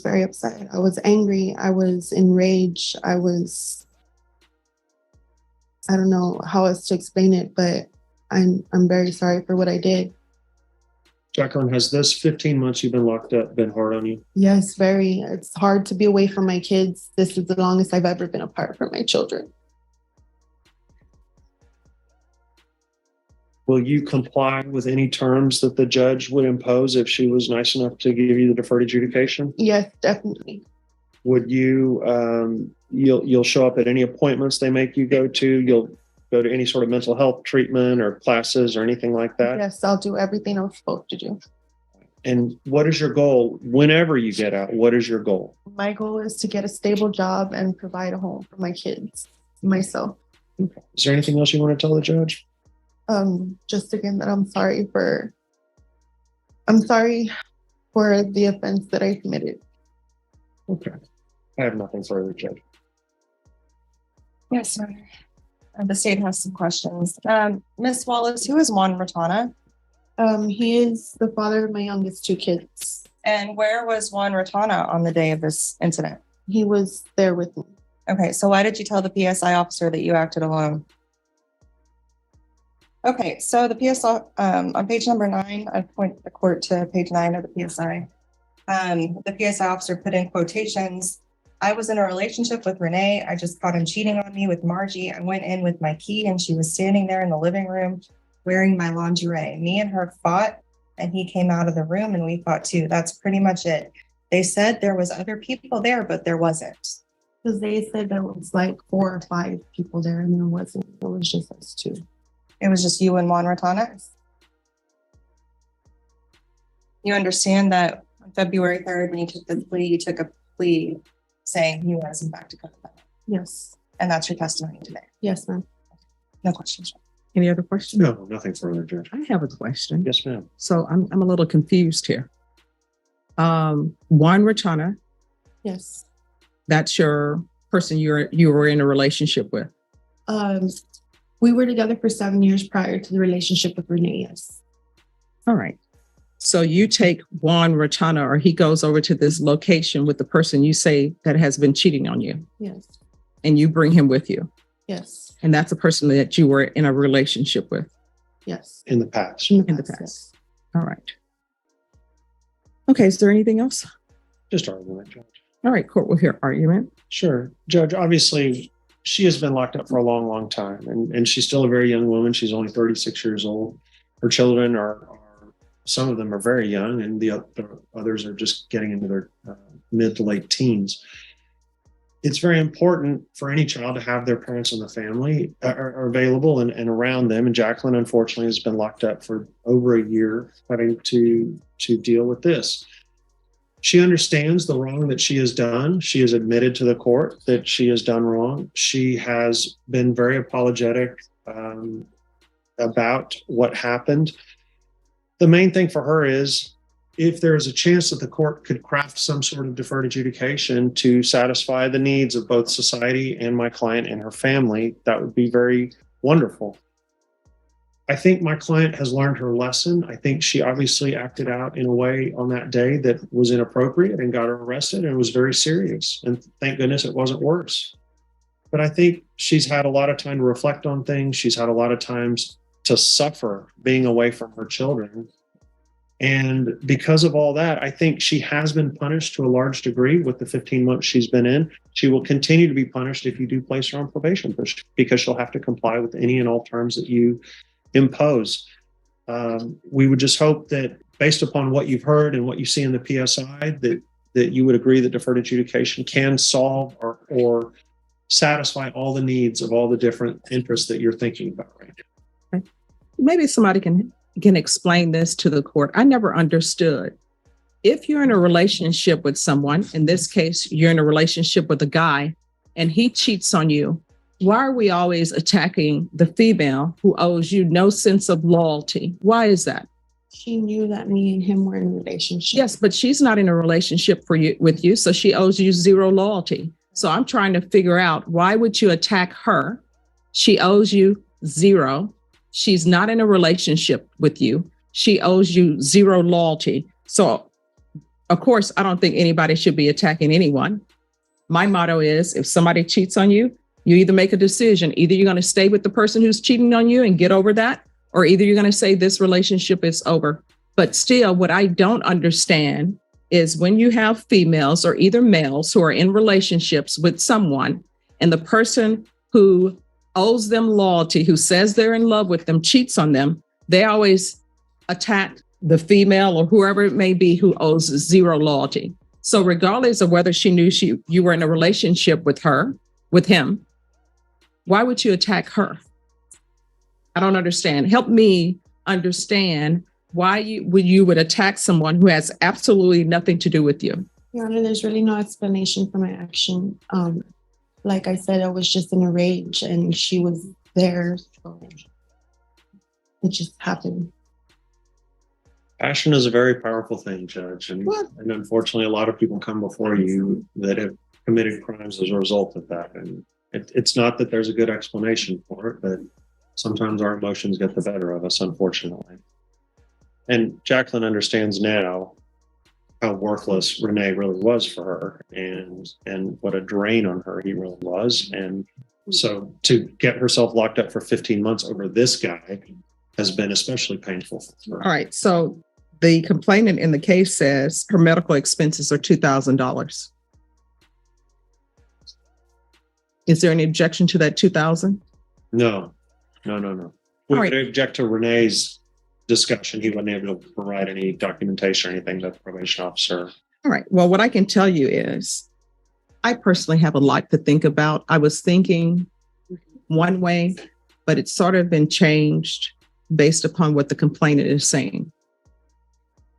very upset. I was angry. I was enraged. I don't know how else to explain it, but I'm very sorry for what I did. Jacqueline, has this 15 months you've been locked up been hard on you? Yes, very. It's hard to be away from my kids. This is the longest I've ever been apart from my children. Will you comply with any terms that the judge would impose if she was nice enough to give you the deferred adjudication? Yes, definitely. Would you, you'll show up at any appointments they make you go to? You'll go to any sort of mental health treatment or classes or anything like that? Yes, I'll do everything I'm supposed to do. And what is your goal whenever you get out? What is your goal? My goal is to get a stable job and provide a home for my kids, myself. Is there anything else you want to tell the judge? Just again that I'm sorry for the offense that I committed. Okay. I have nothing further, Judge. Yes, sir. The state has some questions. Ms. Wallace, who is Juan Ratana? He is the father of my youngest two kids. And where was Juan Ratana on the day of this incident? He was there with me. Okay, so why did you tell the PSI officer that you acted alone? Okay, so the PSI, on page number 9, I point the court to page 9 of the PSI. The PSI officer put in quotations, I was in a relationship with Renee. I just caught him cheating on me with Margie. I went in with my key and she was standing there in the living room wearing my lingerie. Me and her fought and he came out of the room and we fought too. That's pretty much it. They said there was other people there, but there wasn't. Because they said there was like 4 or 5 people there and there wasn't. It was just us two. It was just you and Juan Ratana? You understand that on February 3rd, when you took the plea, you took a plea saying he was in fact a co-defendant. Yes. And that's your testimony today. Yes, ma'am. No questions. Any other questions? No, nothing further, Judge. I have a question. Yes, ma'am. So I'm a little confused here. Juan Ratana, Yes. that's your person you were in a relationship with. We were together for 7 years prior to the relationship with Renee, yes. All right. So you take Juan Ratana, or he goes over to this location with the person you say that has been cheating on you, Yes. and you bring him with you. Yes. And that's a person that you were in a relationship with Yes. In the past. in the past. All right. Okay. Is there anything else? Just argument, Judge. All right. Court will hear argument. Sure. Judge, obviously, she has been locked up for a long, long time, and she's still a very young woman. She's only 36 years old. Her children are some of them are very young, and the others are just getting into their mid to late teens. It's very important for any child to have their parents in the family are available and around them. And Jacqueline, unfortunately, has been locked up for over a year, having to deal with this. She understands the wrong that she has done. She has admitted to the court that she has done wrong. She has been very apologetic about what happened. The main thing for her is, if there is a chance that the court could craft some sort of deferred adjudication to satisfy the needs of both society and my client and her family, that would be very wonderful. I think my client has learned her lesson. I think she obviously acted out in a way on that day that was inappropriate and got her arrested, and it was very serious. And thank goodness it wasn't worse. But I think she's had a lot of time to reflect on things. She's had a lot of times to suffer being away from her children. And because of all that, I think she has been punished to a large degree with the 15 months she's been in. She will continue to be punished if you do place her on probation because she'll have to comply with any and all terms that you impose. We would just hope that based upon what you've heard and what you see in the PSI, that you would agree that deferred adjudication can solve or satisfy all the needs of all the different interests that you're thinking about right now. Maybe somebody can explain this to the court. I never understood. If you're in a relationship with someone, in this case, you're in a relationship with a guy and he cheats on you, why are we always attacking the female who owes you no sense of loyalty? Why is that? She knew that me and him were in a relationship. Yes, but she's not in a relationship with you, so she owes you zero loyalty. So I'm trying to figure out, why would you attack her? She owes you zero. She's not in a relationship with you. She owes you zero loyalty. So, of course, I don't think anybody should be attacking anyone. My motto is, if somebody cheats on you, you either make a decision. Either you're going to stay with the person who's cheating on you and get over that, or either you're going to say this relationship is over. But still, what I don't understand is when you have females or either males who are in relationships with someone, and the person who owes them loyalty, who says they're in love with them, cheats on them, they always attack the female or whoever it may be who owes zero loyalty. So regardless of whether she knew you were in a relationship with him, why would you attack her? I don't understand. Help me understand why you would attack someone who has absolutely nothing to do with you. Your Honor, there's really no explanation for my action. Like I said, I was just in a rage and she was there. So it just happened. Passion is a very powerful thing, Judge. And unfortunately, a lot of people come before you that have committed crimes as a result of that. And it's not that there's a good explanation for it, but sometimes our emotions get the better of us, unfortunately. And Jacqueline understands now how worthless Renee really was for her and what a drain on her he really was. And so to get herself locked up for 15 months over this guy has been especially painful for her. All right. So the complainant in the case says her medical expenses are $2,000. Is there any objection to that $2,000? No. We right. would object to Renee's discussion. He wasn't able to provide any documentation or anything to the probation officer. All right. Well, what I can tell you is I personally have a lot to think about. I was thinking one way, but it's sort of been changed based upon what the complainant is saying.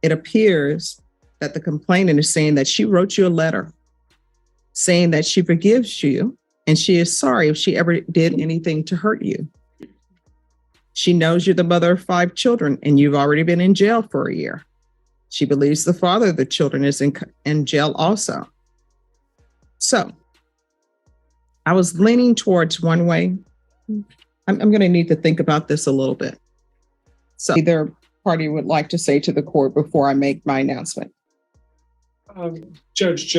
It appears that the complainant is saying that she wrote you a letter saying that she forgives you and she is sorry if she ever did anything to hurt you. She knows you're the mother of 5 children and you've already been in jail for a year. She believes the father of the children is in jail also. So I was leaning towards one way. I'm going to need to think about this a little bit. So either party would like to say to the court before I make my announcement. Judge,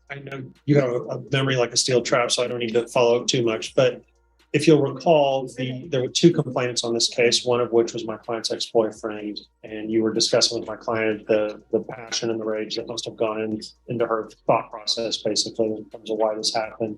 I know you have a memory like a steel trap, so I don't need to follow up too much, but if you'll recall, there were 2 complainants on this case, one of which was my client's ex-boyfriend, and you were discussing with my client the passion and the rage that must have gone into her thought process, basically, in terms of why this happened.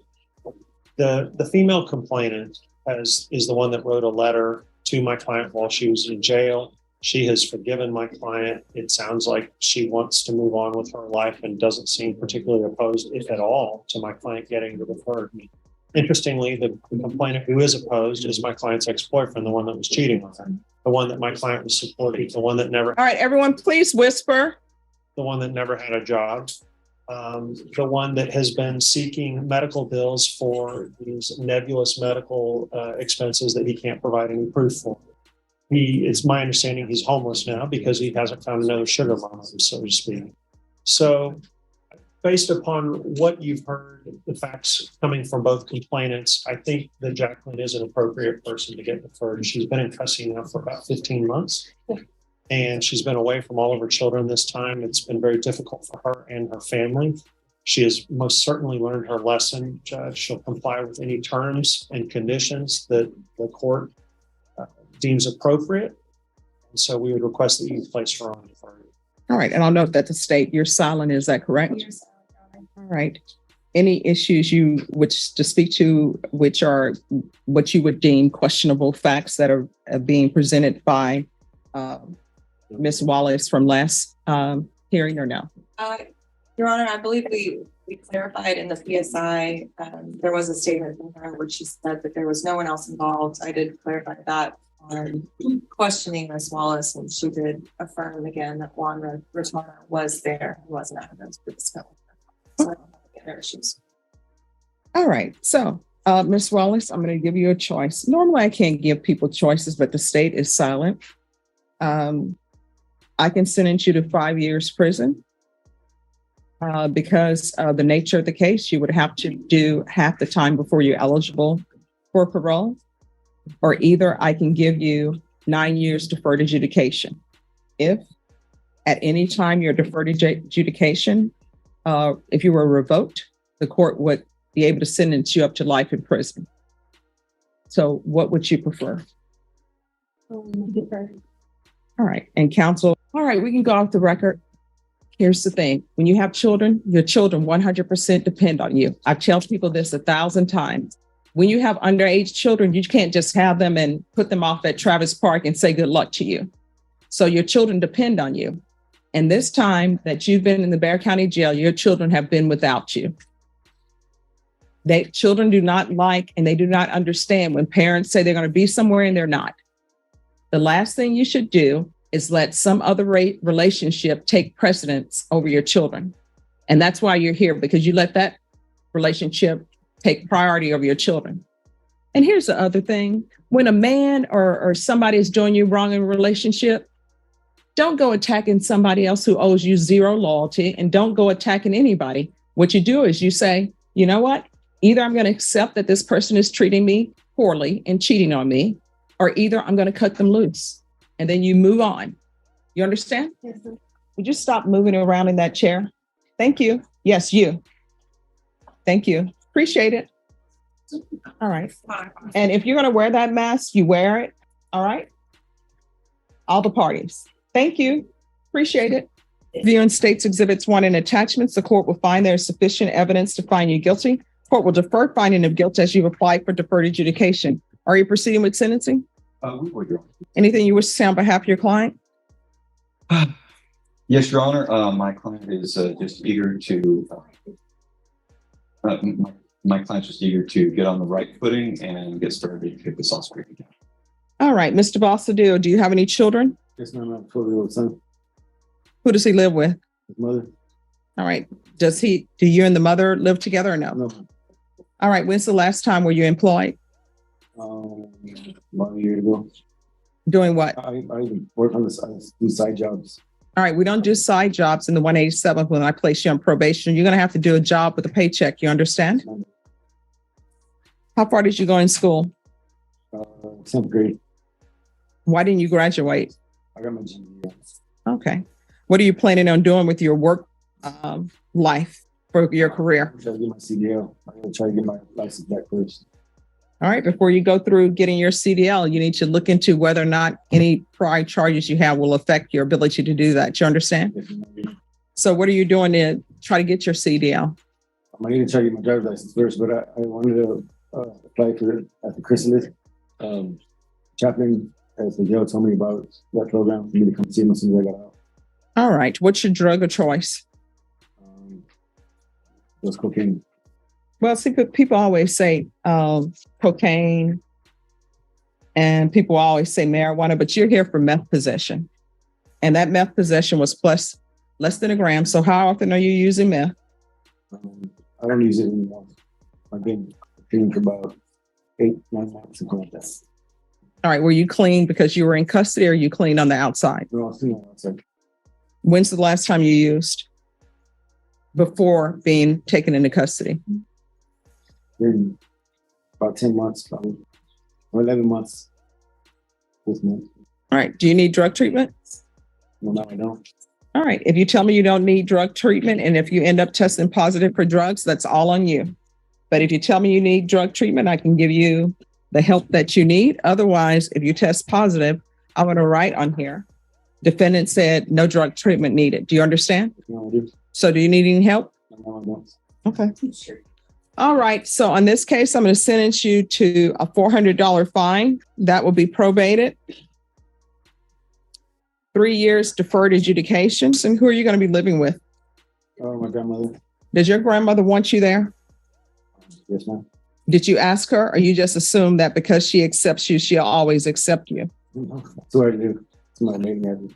The female complainant is the one that wrote a letter to my client while she was in jail. She has forgiven my client. It sounds like she wants to move on with her life and doesn't seem particularly opposed, if at all, to my client getting the deferred. Interestingly, the complainant who is opposed is my client's ex-boyfriend, the one that was cheating on her, the one that my client was supporting, the one that never. All right, everyone, please whisper. The one that never had a job, the one that has been seeking medical bills for these nebulous medical expenses that he can't provide any proof for. It's my understanding he's homeless now because he hasn't found another sugar mama, so to speak. So based upon what you've heard, the facts coming from both complainants, I think that Jacqueline is an appropriate person to get deferred. She's been in custody now for about 15 months. And she's been away from all of her children this time. It's been very difficult for her and her family. She has most certainly learned her lesson, Judge. She'll comply with any terms and conditions that the court deems appropriate. And so we would request that you place her on deferred. All right, and I'll note that the state, you're silent, is that correct? All right. Any issues you wish to speak to, which are what you would deem questionable facts that are being presented by Ms. Wallace from last hearing, or no? Your Honor, I believe we clarified in the PSI, there was a statement from her where she said that there was no one else involved. I did clarify that on questioning Ms. Wallace, and she did affirm again that Juan Rotana was there. He wasn't out of those for discovery. So I don't have any issues. All right. So, Ms. Wallace, I'm going to give you a choice. Normally, I can't give people choices, but the state is silent. I can sentence you to 5 years prison. Because of the nature of the case, you would have to do half the time before you're eligible for parole, or either I can give you 9 years deferred adjudication. If at any time your deferred adjudication, if you were revoked, the court would be able to sentence you up to life in prison. So what would you prefer? All right. And counsel, all right, we can go off the record. Here's the thing. When you have children, your children 100% depend on you. I tell people this 1,000 times. When you have underage children, you can't just have them and put them off at Travis Park and say good luck to you. So your children depend on you. And this time that you've been in the Bexar County Jail, your children have been without you. Children do not like, and they do not understand when parents say they're going to be somewhere and they're not. The last thing you should do is let some other relationship take precedence over your children. And that's why you're here, because you let that relationship take priority over your children. And here's the other thing. When a man or somebody is doing you wrong in a relationship, don't go attacking somebody else who owes you zero loyalty, and don't go attacking anybody. What you do is you say, you know what? Either I'm going to accept that this person is treating me poorly and cheating on me, or either I'm going to cut them loose. And then you move on. You understand? Yes, sir. Would you stop moving around in that chair? Thank you. Yes, you. Thank you. Appreciate it. All right. And if you're going to wear that mask, you wear it. All right. All the parties. Thank you. Appreciate it. Viewing States Exhibits 1 and attachments, the court will find there is sufficient evidence to find you guilty. Court will defer finding of guilt as you've applied for deferred adjudication. Are you proceeding with sentencing? We will, Your Honor. Anything you wish to say on behalf of your client? Yes, Your Honor. My client is just eager to. My client's just eager to get on the right footing and get started to kick this off straight again. All right, Mr. Balsadillo, do you have any children? Yes, ma'am. I have a 12-year-old son. Who does he live with? His mother. All right. Do you and the mother live together or no? No. All right. When's the last time were you employed? About a year ago. Doing what? I work on this. I do side jobs. All right. We don't do side jobs in the 187th when I place you on probation. You're going to have to do a job with a paycheck. You understand? How far did you go in school? 10th grade. Why didn't you graduate? I got my GED. Okay. What are you planning on doing with your work life for your career? I'm trying to get my CDL. I'm going to try to get my license back first. All right. Before you go through getting your CDL, you need to look into whether or not any prior charges you have will affect your ability to do that. You understand? So what are you doing to try to get your CDL? I'm going to try to get my driver's license first, but I wanted to apply for it at the chrysalis. Chaplain at the jail told me about that program for me to come see him as soon as I got out. All right. What's your drug of choice? It was cocaine. Well, see, people always say cocaine, and people always say marijuana, but you're here for meth possession. And that meth possession was less than a gram. So how often are you using meth? I don't use it anymore. I've been clean for about 8-9 months, something like that. All right. Were you clean because you were in custody, or you clean on the outside? No, I was clean on the outside. When's the last time you used before being taken into custody? In about 10 months, probably, or 11 months this month. All right. Do you need drug treatment? No, I don't. All right. If you tell me you don't need drug treatment, and if you end up testing positive for drugs, that's all on you. But if you tell me you need drug treatment, I can give you the help that you need. Otherwise, if you test positive, I'm going to write on here. Defendant said no drug treatment needed. Do you understand? No, I do. So do you need any help? No, I don't. Okay. All right. So on this case, I'm going to sentence you to a $400 fine. That will be probated. 3 years deferred adjudications. And who are you going to be living with? My grandmother. Does your grandmother want you there? Yes, ma'am. Did you ask her, or you just assume that because she accepts you, she'll always accept you? That's what I do. It's my main habit.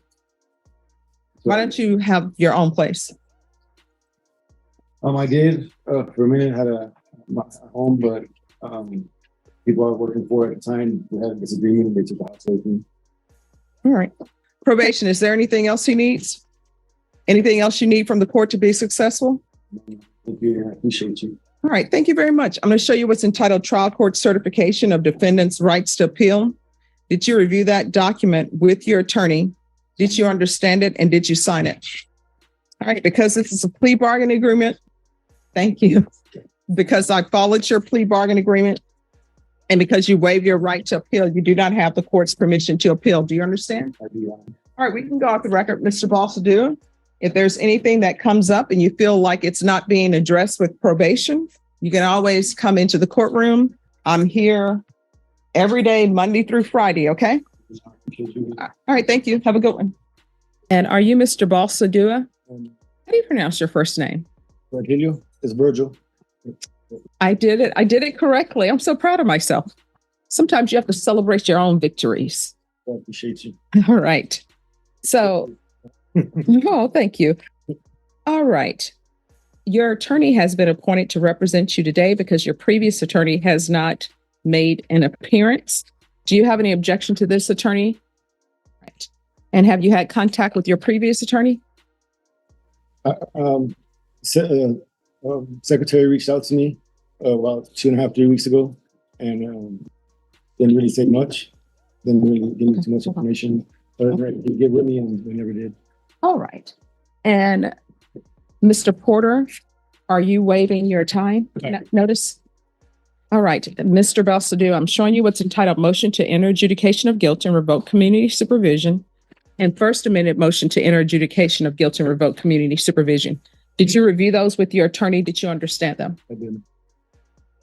Why don't you have your own place? I did for a minute had my home, but people I was working for at the time, we had a disagreement and they took the house away from me. All right. Probation, is there anything else he needs? Anything else you need from the court to be successful? Thank you. I appreciate you. All right. Thank you very much. I'm going to show you what's entitled Trial Court Certification of Defendant's Rights to Appeal. Did you review that document with your attorney? Did you understand it and did you sign it? All right. Because this is a plea bargaining agreement. Thank you. Because I followed your plea bargain agreement and because you waive your right to appeal, you do not have the court's permission to appeal. Do you understand? I do. All right, we can go off the record, Mr. Balsadou. If there's anything that comes up and you feel like it's not being addressed with probation, you can always come into the courtroom. I'm here every day, Monday through Friday, okay? All right, thank you. Have a good one. And are you Mr. Balsadou? How do you pronounce your first name? Virgilio, it's Virgil. I did it. I did it correctly. I'm so proud of myself. Sometimes you have to celebrate your own victories. I appreciate you. All right. So, oh, thank you. All right. Your attorney has been appointed to represent you today because your previous attorney has not made an appearance. Do you have any objection to this attorney? Right. And have you had contact with your previous attorney? Secretary reached out to me about 2.5, 3 weeks ago, and didn't really say much. Didn't really give me too much information. But they get with me, and they never did. All right. And Mr. Porter, are you waiving your time notice? All right. Mr. Balsadou, I'm showing you what's entitled Motion to Enter Adjudication of Guilt and Revoke Community Supervision and First Amendment Motion to Enter Adjudication of Guilt and Revoke Community Supervision. Did you review those with your attorney? Did you understand them? I did.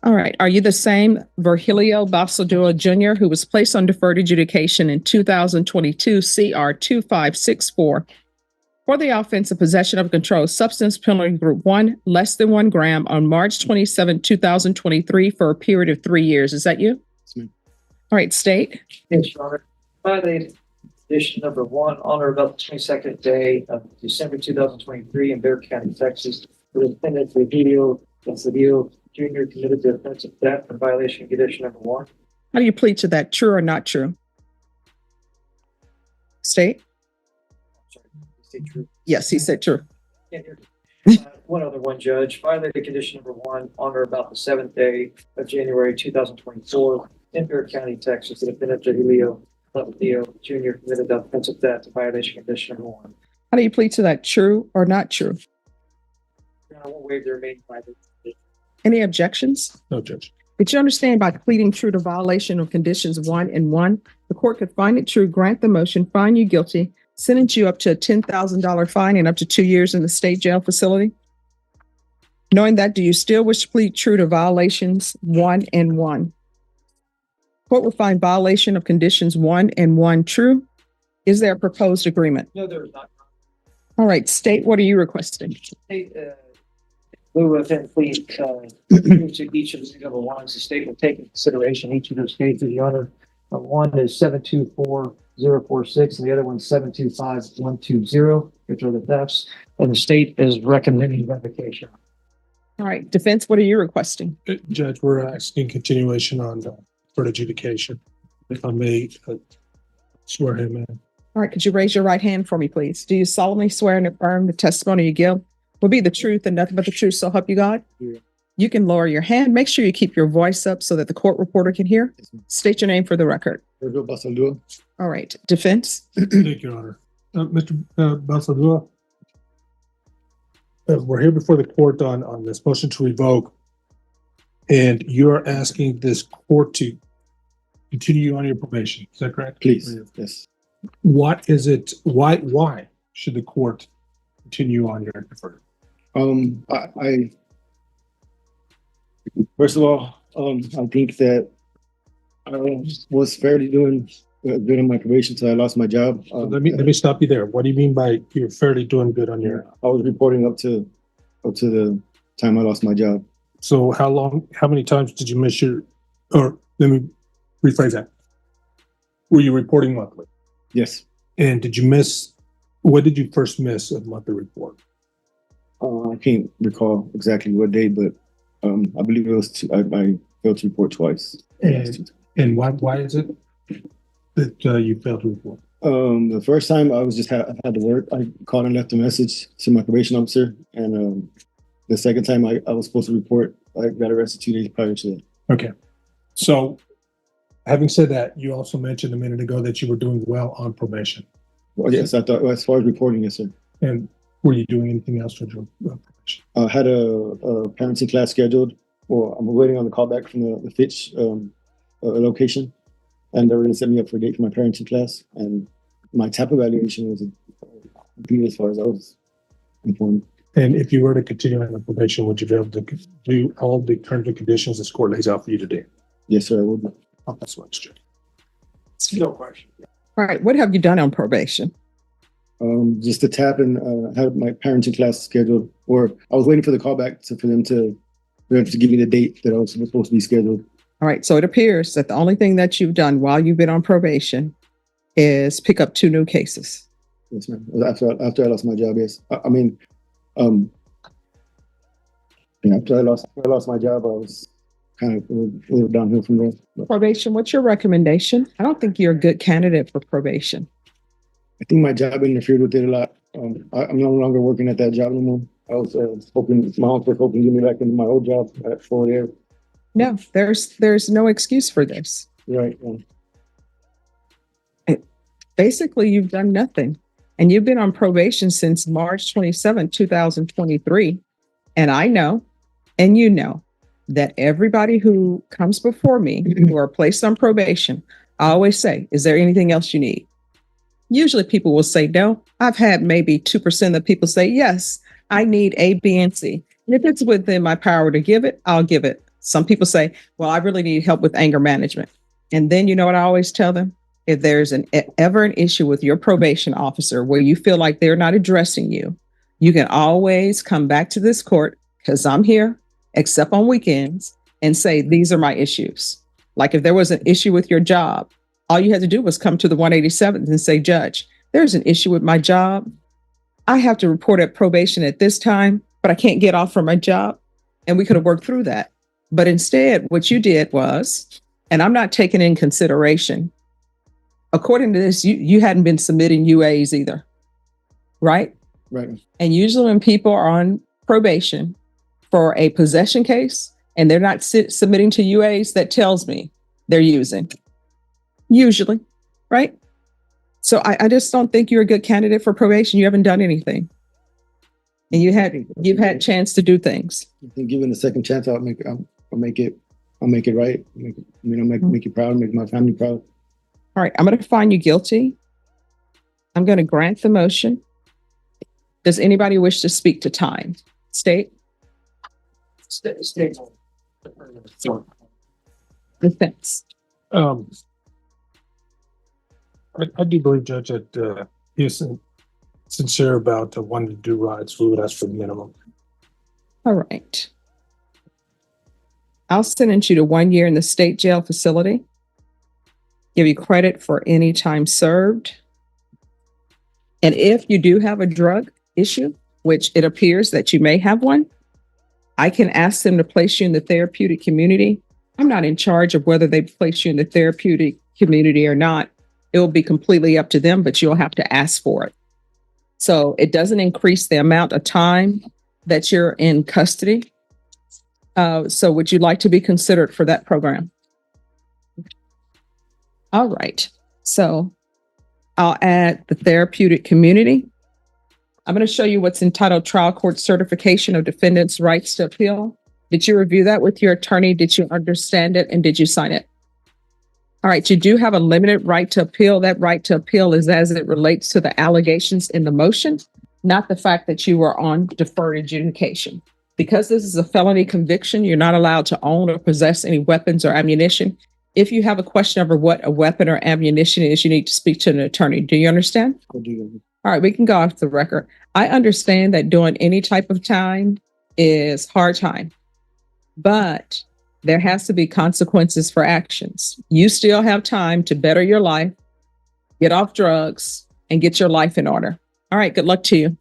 All right. Are you the same Virgilio Balsadou Jr. who was placed on deferred adjudication in 2022 CR 2564 for the offense of possession of a controlled substance, penalty group 1, less than 1 gram on March 27, 2023 for a period of 3 years? Is that you? Yes, ma'am. All right. State. Yes, Your Honor. Violated condition number 1 on or about the 22nd day of December 2023 in Bexar County, Texas. The defendant, Virgilio Balsadou Jr. committed the offense of theft in violation of condition number 1. How do you plead to that? True or not true? State. Sorry, state true. Yes, he said true. One other one, Judge. Violated condition number 1 on or about the 7th day of January 2024 in Bexar County, Texas. The defendant, Virgilio Balsadou Jr. committed the offense of theft in violation of condition number 1. How do you plead to that? True or not true? I won't waive the remaining violation. Any objections? No, Judge. Did you understand by pleading true to violation of conditions 1 and 1, the court could find it true, grant the motion, find you guilty, sentence you up to a $10,000 fine and up to 2 years in the state jail facility? Knowing that, do you still wish to plead true to violations 1 and 1? Court will find violation of conditions 1 and 1 true. Is there a proposed agreement? No, there is not. All right, state, what are you requesting? State, we will then plead to each of the number 1s. The state will take into consideration each of those cases. Your Honor, one is 724-046 and the other one is 725-120, which are the thefts. And the state is recommending revocation. All right, defense, what are you requesting? Judge, we're asking continuation on for adjudication. If I may swear him in. All right, could you raise your right hand for me, please? Do you solemnly swear and affirm the testimony you give will be the truth and nothing but the truth, so help you God? Yeah. You can lower your hand. Make sure you keep your voice up so that the court reporter can hear. State your name for the record. Virgil Balsadou. All right, defense. Thank you, Your Honor. Mr. Balsadou, we're here before the court on this motion to revoke, and you're asking this court to continue on your probation. Is that correct? Please. Yes. What is it? Why should the court continue on your deferred? I first of all, I think that I was fairly doing good on my probation until I lost my job. Let me stop you there. What do you mean by you're fairly doing good on your? I was reporting up to the time I lost my job. So how many times did you miss your, or let me rephrase that. Were you reporting monthly? Yes. And what did you first miss of monthly report? I can't recall exactly what day, but I believe it was I failed to report twice. And why is it that you failed to report? The first time I was just had to work. I called and left a message to my probation officer, and the second time I was supposed to report, I got arrested 2 days prior to that. Okay. So having said that, you also mentioned a minute ago that you were doing well on probation. Well, yes, I thought as far as reporting, yes, sir. And were you doing anything else with your probation? I had a parenting class scheduled. Well, I'm waiting on the callback from the Fitch location, and they were going to set me up for a date for my parenting class. And my TAP evaluation was good as far as I was informed. And if you were to continue on the probation, would you be able to do all the terms and conditions this court lays out for you to do? Yes, sir, I would. Oh, that's what's true. No question. All right. What have you done on probation? Just to tap and had my parenting class scheduled, or I was waiting for the callback for them to give me the date that I was supposed to be scheduled. All right. So it appears that the only thing that you've done while you've been on probation is pick up 2 new cases. Yes, ma'am. After I lost my job, yes. After I lost my job, I was kind of a little downhill from there. Probation, what's your recommendation? I don't think you're a good candidate for probation. I think my job interfered with it a lot. I'm no longer working at that job anymore. I was hoping, my uncle was hoping to get me back into my old job at Florida Air. No, there's no excuse for this. Right. Basically, you've done nothing. And you've been on probation since March 27, 2023. And I know, and you know, that everybody who comes before me who are placed on probation, I always say, is there anything else you need? Usually people will say no. I've had maybe 2% of people say, yes, I need A, B, and C. And if it's within my power to give it, I'll give it. Some people say, well, I really need help with anger management. And then you know what I always tell them? If there's ever an issue with your probation officer where you feel like they're not addressing you, you can always come back to this court because I'm here, except on weekends, and say, these are my issues. Like if there was an issue with your job, all you had to do was come to the 187th and say, Judge, there's an issue with my job. I have to report at probation at this time, but I can't get off from my job. And we could have worked through that. But instead, what you did was, and I'm not taking in consideration, according to this, you hadn't been submitting UAs either, right? Right. And usually when people are on probation for a possession case and they're not submitting to UAs, that tells me they're using. Usually, right? So I just don't think you're a good candidate for probation. You haven't done anything. And you've had chance to do things. I think given a second chance, I'll make it right. Make you proud, make my family proud. All right, I'm going to find you guilty. I'm going to grant the motion. Does anybody wish to speak to time? State. Defense. I do believe, Judge, that he is sincere about wanting to do rides. We would ask for the minimum. All right. I'll sentence you to 1 year in the state jail facility. Give you credit for any time served. And if you do have a drug issue, which it appears that you may have one, I can ask them to place you in the therapeutic community. I'm not in charge of whether they place you in the therapeutic community or not. It will be completely up to them, but you'll have to ask for it. So it doesn't increase the amount of time that you're in custody. So would you like to be considered for that program? All right. So I'll add the therapeutic community. I'm going to show you what's entitled Trial Court Certification of Defendant's Rights to Appeal. Did you review that with your attorney? Did you understand it? And did you sign it? All right, you do have a limited right to appeal. That right to appeal is as it relates to the allegations in the motion, not the fact that you were on deferred adjudication. Because this is a felony conviction, you're not allowed to own or possess any weapons or ammunition. If you have a question over what a weapon or ammunition is, you need to speak to an attorney. Do you understand? I do. All right, we can go off the record. I understand that doing any type of time is hard time, but there has to be consequences for actions. You still have time to better your life, get off drugs, and get your life in order. All right, good luck to you.